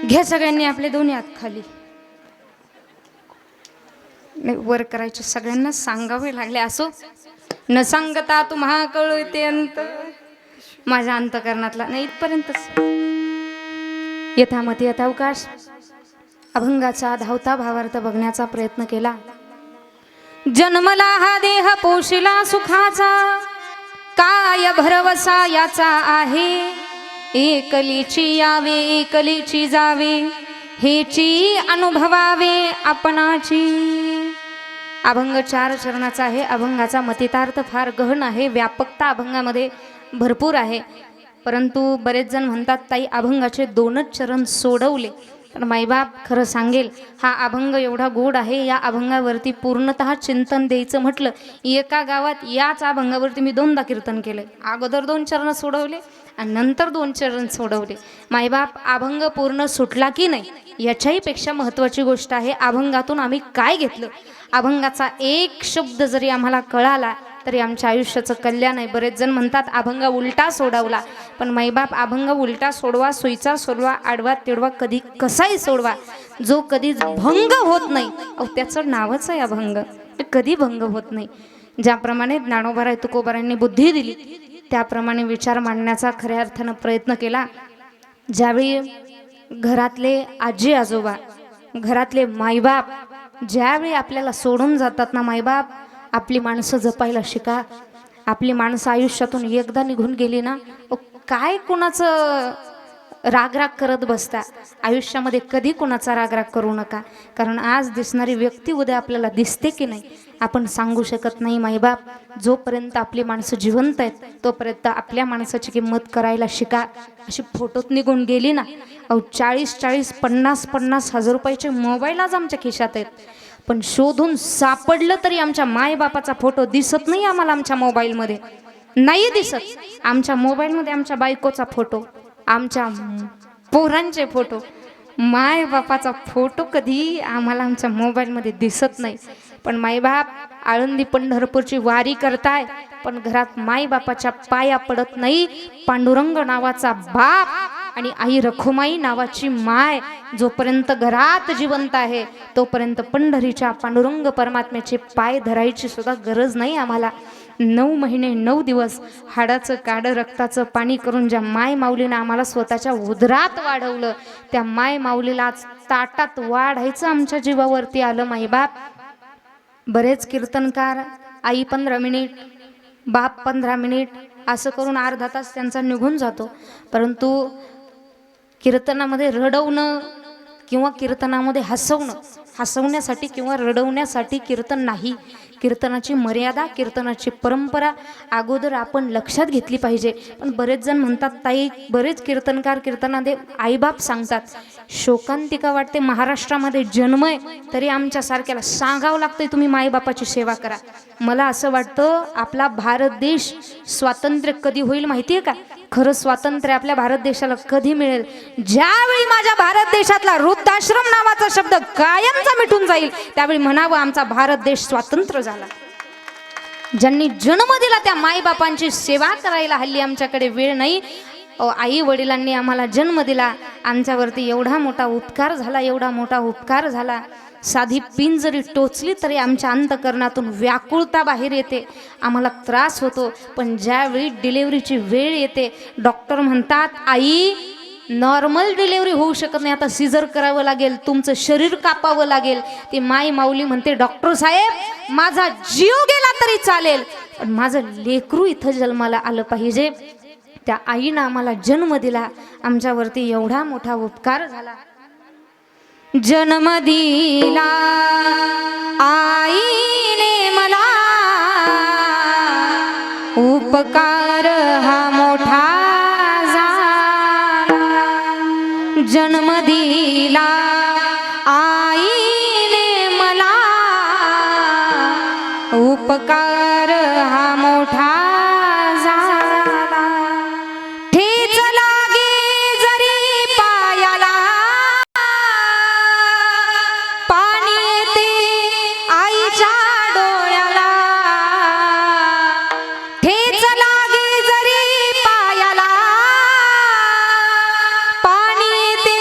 घ्या सगळ्यांनी आपले दोन्ही हात खाली. वर करायचे सगळ्यांना सांगावे लागले. असो न सांगता तुम्हा कळू ते अंत माझ्या अंतकरणातला नाही इथपर्यंतच. यथामती यथावकाश अभंगाचा धावता भावार्थ बघण्याचा प्रयत्न केला. जन्मला हा देह पोशिला सुखाचा काय भरवसा याचा आहे. एकलीची यावे एकलीची जावे हेची अनुभवावे आपणाची. अभंग 4 चरणाचा आहे. अभंगाचा मतितार्थ फार गहन आहे. व्यापकता अभंगामध्ये भरपूर आहे. परंतु बरेच जण म्हणतात ताई अभंगाचे 2च चरण सोडवले. पण माईबाप खरं सांगेल हा अभंग एवढा गोड आहे. या अभंगावरती पूर्णतः चिंतन द्यायचं म्हटलं एका गावात याच अभंगावरती मी 2दा कीर्तन केलं. अगोदर 2 चरण सोडवले आणि नंतर 2 चरण सोडवले. माईबाप अभंग पूर्ण सुटला की नाही याच्याही पेक्षा महत्त्वाची गोष्ट आहे अभंगातून आम्ही काय घेतलं. अभंगाचा एक शब्द जरी आम्हाला कळाला तरी आमच्या आयुष्याचं कल्याण आहे. बरेच जण म्हणतात अभंग उलटा सोडवला. पण माईबाप अभंग उलटा सोडवा सोयीचा सोडवा आडवा तिडवा कधी कसाही सोडवा जो कधी भंग होत नाही अहो त्याचं नावच आहे अभंग. कधी भंग होत नाही. ज्याप्रमाणे ज्ञानोबाराय तुकोबारायांनी बुद्धी दिली त्याप्रमाणे विचार मांडण्याचा खऱ्या अर्थानं प्रयत्न केला. ज्यावेळी घरातले आजी आजोबा, घरातले मायबाप ज्यावेळी आपल्याला सोडून जातात ना, मायबाप आपली माणसं जपायला शिका. आपली माणसं आयुष्यातून एकदा निघून गेली ना, काय कुणाचं रागराग करत बसता. आयुष्यामध्ये कधी कुणाचा रागराग करू नका, कारण आज दिसणारी व्यक्ती उद्या आपल्याला दिसते की नाही आपण सांगू शकत नाही. माईबाप जोपर्यंत आपली माणसं जिवंत आहेत तोपर्यंत आपल्या माणसाची किंमत करायला शिका. अशी फोटोत निघून गेली ना, 40-40, 50-50 हजार रुपयाचे मोबाईल आज आमच्या खिशात आहेत, पण शोधून सापडलं तरी आमच्या मायबापाचा फोटो दिसत नाही आम्हाला. आमच्या मोबाईलमध्ये नाही दिसत. आमच्या मोबाईलमध्ये आमच्या बायकोचा फोटो, आमच्या पोरांचे फोटो, माय बापाचा फोटो कधी आम्हाला आमच्या मोबाईलमध्ये दिसत नाही. पण मायबाप आळंदी पंढरपूरची वारी करताय, पण घरात माय बापाच्या पाया पडत नाही. पांडुरंग नावाचा बाप आणि आई रखुमाई नावाची माय जोपर्यंत घरात जिवंत आहे तोपर्यंत पंढरीच्या पांडुरंग परमात्म्याचे पाय धरायची सुद्धा गरज नाही आम्हाला. 9 महिने 9 दिवस हाडाचं काडं रक्ताचं पाणी करून ज्या माय माऊलीनं आम्हाला स्वतःच्या उदरात वाढवलं, त्या माय माऊलीला ताटात वाढायचं आमच्या जीवावरती आलं. माईबाप बरेच कीर्तनकार आई 15 मिनिट, बाप 15 मिनिट असं करून अर्धा तास त्यांचा निघून जातो, परंतु कीर्तनामध्ये रडवणं किंवा कीर्तनामध्ये हसवण्यासाठी किंवा रडवण्यासाठी कीर्तन नाही. कीर्तनाची मर्यादा, कीर्तनाची परंपरा अगोदर आपण लक्षात घेतली पाहिजे. पण बरेच जण म्हणतात ताई, बरेच कीर्तनकार कीर्तनामध्ये आईबाप सांगतात. शोकांतिका वाटते, महाराष्ट्रामध्ये जन्म आहे तरी आमच्यासारख्याला सांगावं लागतंय तुम्ही मायबापाची सेवा करा. मला असं वाटतं आपला भारत देश स्वातंत्र्य कधी होईल माहिती आहे का? खरं स्वातंत्र्य आपल्या भारत देशाला कधी मिळेल? ज्यावेळी माझ्या भारत देशातला वृद्धाश्रम नावाचा शब्द कायमचा मिटून जाईल त्यावेळी म्हणावं आमचा भारत देश स्वतंत्र झाला. ज्यांनी जन्म दिला त्या मायबापांची सेवा करायला हल्ली आमच्याकडे वेळ नाही. आई वडिलांनी आम्हाला जन्म दिला, आमच्यावरती एवढा मोठा उपकार झाला, एवढा मोठा उपकार झाला. साधी पिन जरी टोचली तरी आमच्या अंतकरणातून व्याकुळता बाहेर येते, आम्हाला त्रास होतो. पण ज्यावेळी डिलेव्हरीची वेळ येते डॉक्टर म्हणतात आई नॉर्मल डिलेव्हरी होऊ शकत नाही, आता सिझर करावं लागेल, तुमचं शरीर कापावं लागेल. ती माय माऊली म्हणते डॉक्टर साहेब माझा जीव गेला तरी चालेल पण माझं लेकरू इथं जन्माला आलं पाहिजे. त्या आईनं आम्हाला जन्म दिला, आमच्यावरती एवढा मोठा उपकार झाला. जन्म दिला आईने मला, उपकार हा मोठा झाला. जन्म दिला आईने मला, उपकार हा मोठा झाला. ठेच लागे जरी पायाला, पाणी येते आईच्या डोळ्याला. ठेच लागे जरी पायाला, पाणी येते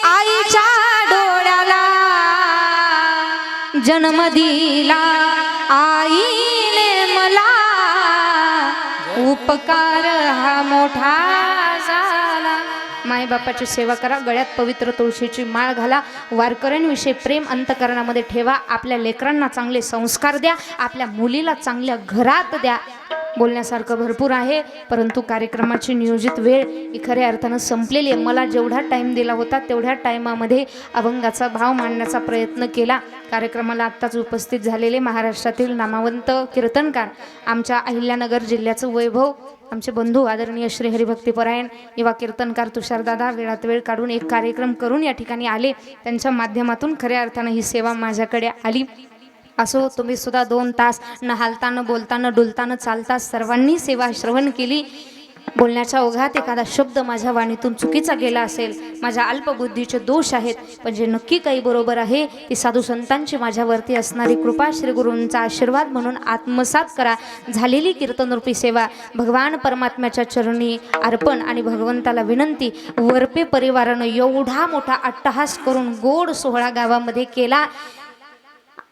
आईच्या डोळ्याला. जन्म दिला आईने मला, उपकार हा मोठा झाला. मायबापाची सेवा करा, गळ्यात पवित्र तुळशीची माळ घाला, वारकऱ्यांविषयी प्रेम अंतकरणामध्ये ठेवा, आपल्या लेकरांना चांगले संस्कार द्या, आपल्या मुलीला चांगल्या घरात द्या. बोलण्यासारखं भरपूर आहे परंतु कार्यक्रमाची नियोजित वेळ ही खऱ्या अर्थानं संपलेली आहे. मला जेवढा टाईम दिला होता तेवढ्या टाईमामध्ये अभंगाचा भाव मांडण्याचा प्रयत्न केला. कार्यक्रमाला आत्ताच उपस्थित झालेले महाराष्ट्रातील नामवंत कीर्तनकार, आमच्या अहिल्यानगर जिल्ह्याचं वैभव, आमचे बंधू आदरणीय श्री हरिभक्तीपरायण युवा कीर्तनकार तुषारदादा वेळात वेळ काढून एक कार्यक्रम करून या ठिकाणी आले. त्यांच्या माध्यमातून खऱ्या अर्थानं ही सेवा माझ्याकडे आली. असो तुम्ही सुद्धा 2 तास न हालता न बोलता न डुलता न चालता सर्वांनी सेवा श्रवण केली. बोलण्याच्या ओघात एखादा शब्द माझ्या वाणीतून चुकीचा गेला असेल, माझ्या अल्पबुद्धीचे दोष आहेत, पण जे नक्की काही बरोबर आहे ती साधू संतांची माझ्यावरती असणारी कृपा, श्री गुरूंचा आशीर्वाद म्हणून आत्मसात करा. झालेली कीर्तनरूपी सेवा भगवान परमात्म्याच्या चरणी अर्पण आणि भगवंताला विनंती, वरपे परिवारानं एवढा मोठा अट्टहास करून गोड सोहळा गावामध्ये केला.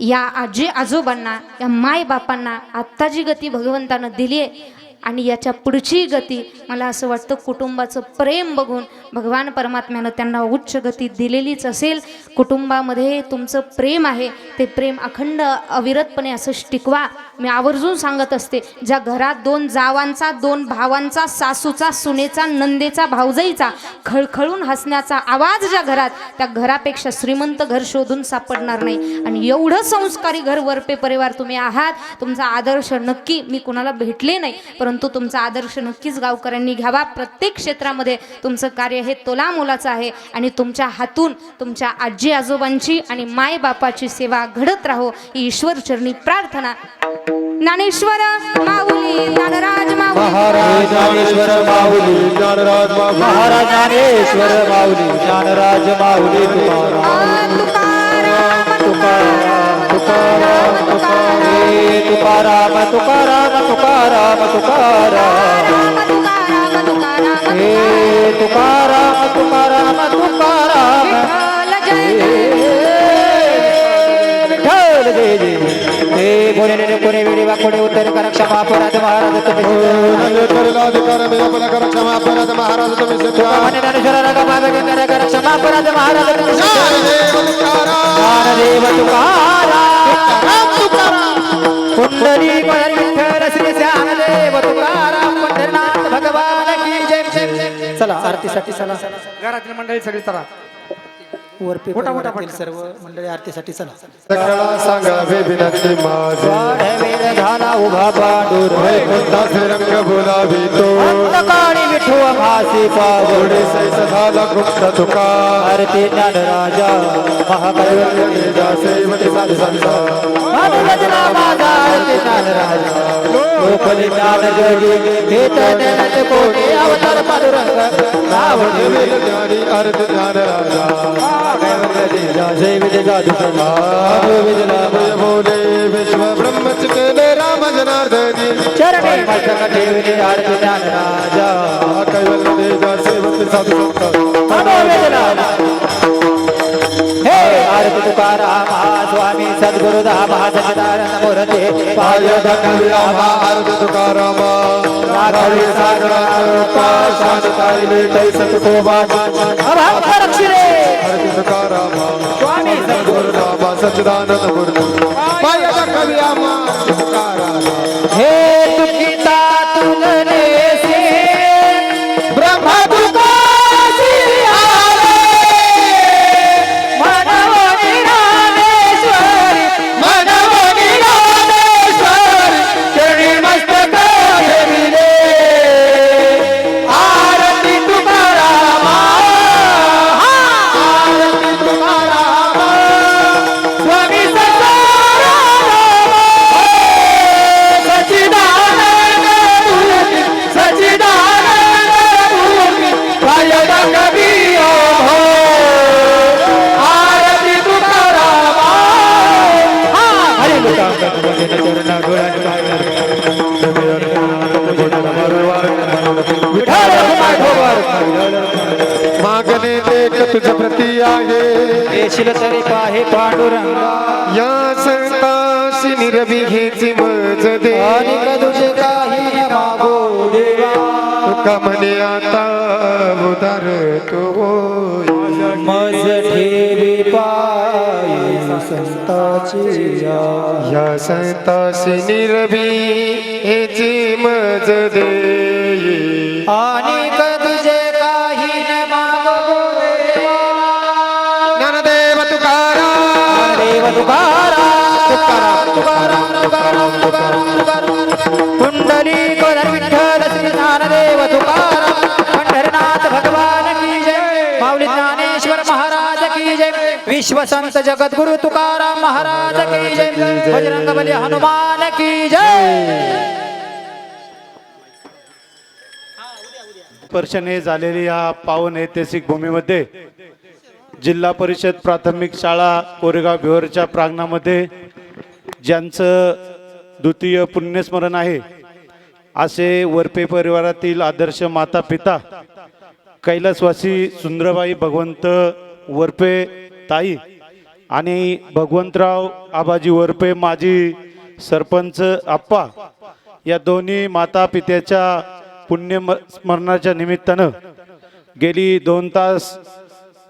या आजी आजोबांना, या माय बापांना आत्ता जी गती भगवंतानं दिली आहे आणि याच्या पुढची गती मला असं वाटतं कुटुंबाचं प्रेम बघून भगवान परमात्म्यानं त्यांना उच्च गती दिलेलीच असेल. कुटुंबामध्ये तुमचं प्रेम आहे ते प्रेम अखंड अविरतपणे असं टिकवा. मी आवर्जून सांगत असते, ज्या घरात 2 जावांचा, 2 भावांचा, सासूचा, सुनेचा, नंदेचा, भाऊजाईचा खळखळून हसण्याचा आवाज ज्या घरात, त्या घरापेक्षा श्रीमंत घर शोधून सापडणार नाही. आणि एवढं संस्कारी घर वरपे परिवार तुम्ही आहात. तुमचा आदर्श नक्की, मी कुणाला भेटले नाही परंतु तुमचा आदर्श नक्कीच गावकऱ्यांनी घ्यावा. प्रत्येक क्षेत्रामध्ये तुमचं कार्य हे तोलामोलाचं आहे आणि तुमच्या हातून तुमच्या आजी आजोबांची आणि माय बापाची सेवा घडत राहो ही ईश्वर चरणी प्रार्थना. ज्ञानेश्वर माऊली, ज्ञानराज माऊली, महाराज ज्ञानेश्वर माऊली, ज्ञानराज माऊली, महाराज ज्ञानेश्वर माऊली, ज्ञानराज माऊली, तुकाराम तुकाराम तुकाराम तुकाराम हे तुकाराम तुकाराम तुकाराम तुकाराम हे तुकाराम तुकाराम तुकाराम विठ्ठल जय जय हे कोणी कोणी वेळी वा कोणी उत्तर कर क्षमा अपराध महाराज तुम्ही क्षमा अपराध महाराज तुम्ही क्षमा अपराध महाराज तुम्ही ज्ञानदेव तुकाराम कुंडली विठ्ठल श्री ज्ञानदेव तुकाराम पंढरनाथ भगवान की जय. चला आरतीसाठी चला, घरातील मंडळी सगळी चला. वरपे मोठा परिवारातील सर्व मंडळी आरतीसाठी चला. सगळा सांगावे विनंती माझी वेळ झाला उभा पांडुर कोणताच रंग बोलावी तो काळी विठू भासी पावडे सैस झाला गुप्त तुका आरती ज्ञान राजा महाकैवल्य सेवते साधू संता भजना माझा आरती ज्ञान राजा लोकली ज्ञान जोगी हे ज्ञान कोटी अवतार पांडुरंग नाव ठेवे ज्ञानी अर्थ ज्ञान राजा जय जादू बोले विश्व ब्रह्म चिकेले राम जनार्दनी चरणी मस्तक ठेवले आरती ज्ञान राजा कैवल्य देजा सेवते साधू संत हे आरती तुकाराम स्वामी सद्गुरुदाम सच्चिदानंद मूर्ती पाय धनविरामा अर्थ तुकारामा नागावी सागरा शांताईले तैसत कोबा अक्षरे अर्थ तुकारामा स्वामी सद्गुरुदामा सच्चिदानंद मूर्ती पाय धनविरामा तुकारामा हे दुखिता तुलने से ब्रह्म दुखासी आले मनवनी रामेश्वरी मनवनी रामेश्वरी चरणी मस्तक ठेविले आरती तुकारामा आरती तुकारामा स्वामी सच्चिदानंद मूर्ती सच्चिदानंद मूर्ती पायदा कबीर हो आरती तुकारामा हरे लोकांगत वंदन चरणा मागणे देख तुझ प्रती आहे येशील तरी पाहे पांडुरंगा या संताशी निरविघेची मज दे आणि तुझे काही न मागो देवा तुका म्हणे आता उदार तो होय मज ठेवी पायी संताची या संताशी निरविघेची मज दे आणि तुझे काही न मागो देवा ज्ञानदेव तुकाराम देव तुकाराम तुकाराम तुकाराम तुकाराम तुकाराम कुंडली विठ्ठल श्री ज्ञानदेव तुकाराम पंढरनाथ भगवान की जय. माऊली ज्ञानेश्वर महाराज की जय. विश्व संत जगद्गुरु तुकाराम महाराज की जय. बजरंगबली हनुमान की जय. स्पर्शने झालेली या पावन ऐतिहासिक भूमीमध्ये जिल्हा परिषद प्राथमिक शाळा कोरेगाव भिवरच्या प्रांगणामध्ये ज्यांचं द्वितीय पुण्यस्मरण आहे असे वरपे परिवारातील आदर्श माता पिता कैलासवासी सुंदरबाई भगवंत वरपे ताई आणि भगवंतराव आबाजी वरपे माजी सरपंच आप्पा या दोन्ही माता पित्याच्या पुण्य स्मरणाच्या निमित्तानं गेली 2 तास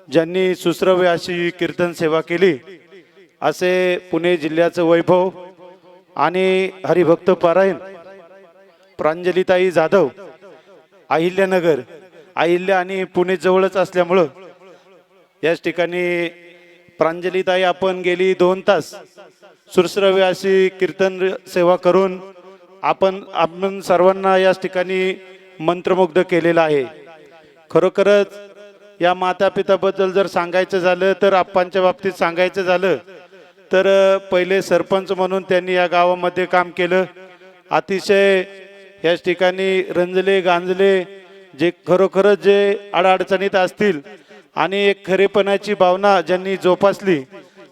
ज्यांनी सुश्रव्य अशी कीर्तन सेवा केली असे पुणे जिल्ह्याचं वैभव आणि हरिभक्त पारायण प्रांजलीताई जाधव अहिल्यानगर अहिल्या आणि पुणे जवळच असल्यामुळं याच ठिकाणी प्रांजलीताई आपण गेली 2 तास सुश्रव्य अशी कीर्तन सेवा करून आपण सर्वांना याच ठिकाणी मंत्रमुग्ध केलेला आहे. खरोखरच या माता पिताबद्दल जर सांगायचं झालं तर आप्पांच्या बाबतीत सांगायचं झालं तर पहिले सरपंच म्हणून त्यांनी या गावामध्ये काम केलं. अतिशय याच ठिकाणी रंजले गांजले जे खरोखरच जे अडचणीत असतील आणि एक खरेपणाची भावना ज्यांनी जोपासली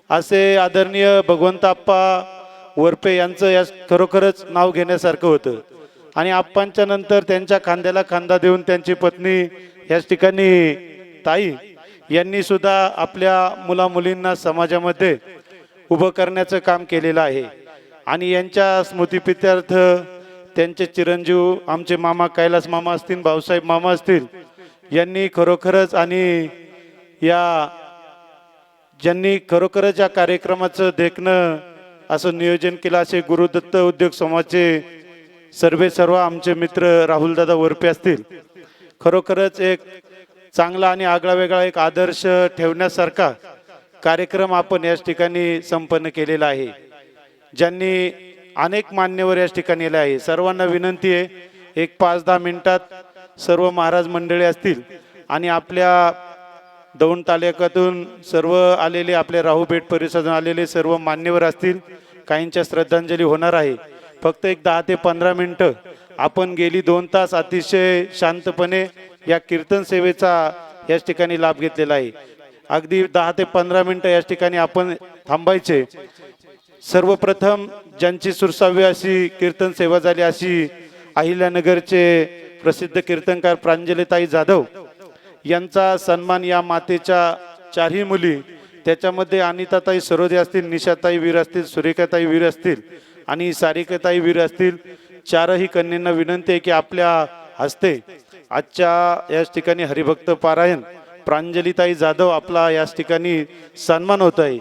असे आदरणीय भगवंताप्पा वरपे यांचं या खरोखरच नाव घेण्यासारखं होतं. आणि आप्पांच्या नंतर त्यांच्या खांद्याला खांदा देऊन त्यांची पत्नी याच ठिकाणी ताई यांनी सुद्धा आपल्या मुलामुलींना समाजामध्ये उभं करण्याचं काम केलेलं आहे. आणि यांच्या स्मृतिप्रित्यर्थ त्यांचे चिरंजीव आमचे मामा कैलास मामा असतील, भाऊसाहेब मामा असतील, यांनी खरोखरच आणि ज्यांनी खरोखरच या कार्यक्रमाचं देखणं असं नियोजन केलं असे गुरुदत्त उद्योग समाजचे सर्व आमचे मित्र राहुलदादा वरपे असतील. खरोखरच एक चांगला आणि आगळा वेगळा एक आदर्श ठेवण्यासारखा कार्यक्रम आपण याच ठिकाणी संपन्न केलेला आहे. ज्यांनी अनेक मान्यवर याच ठिकाणी आले आहे. सर्वांना विनंती आहे एक 5-10 मिनिटात सर्व महाराज मंडळी असतील आणि आपल्या दौंड तालुक्यातून सर्व आलेले आपले राहूपेठ परिसरातून आलेले सर्व मान्यवर असतील. काहींच्या श्रद्धांजली होणार आहे. फक्त एक 10 ते 15 मिनिटं आपण गेली 2 तास अतिशय शांतपणे या कीर्तन सेवेचा याच ठिकाणी लाभ घेतलेला आहे. अगदी 10 ते 15 मिनिटं याच ठिकाणी आपण थांबायचे. सर्वप्रथम ज्यांची सुरसाव्य अशी कीर्तन सेवा झाली अशी अहिल्यानगरचे प्रसिद्ध कीर्तनकार प्रांजलीताई जाधव यांचा सन्मान या मातेच्या 4ही मुली त्याच्यामध्ये अनिताताई सरोदे असतील, निशाताई वीर असतील, सुरेखाताई वीर असतील आणि सारिकाताई वीर असतील. 4ही कन्यांना विनंती आहे की आपल्या हस्ते आजच्या याच ठिकाणी हरिभक्त पारायण प्रांजलीताई जाधव आपला याच ठिकाणी सन्मान होत आहे.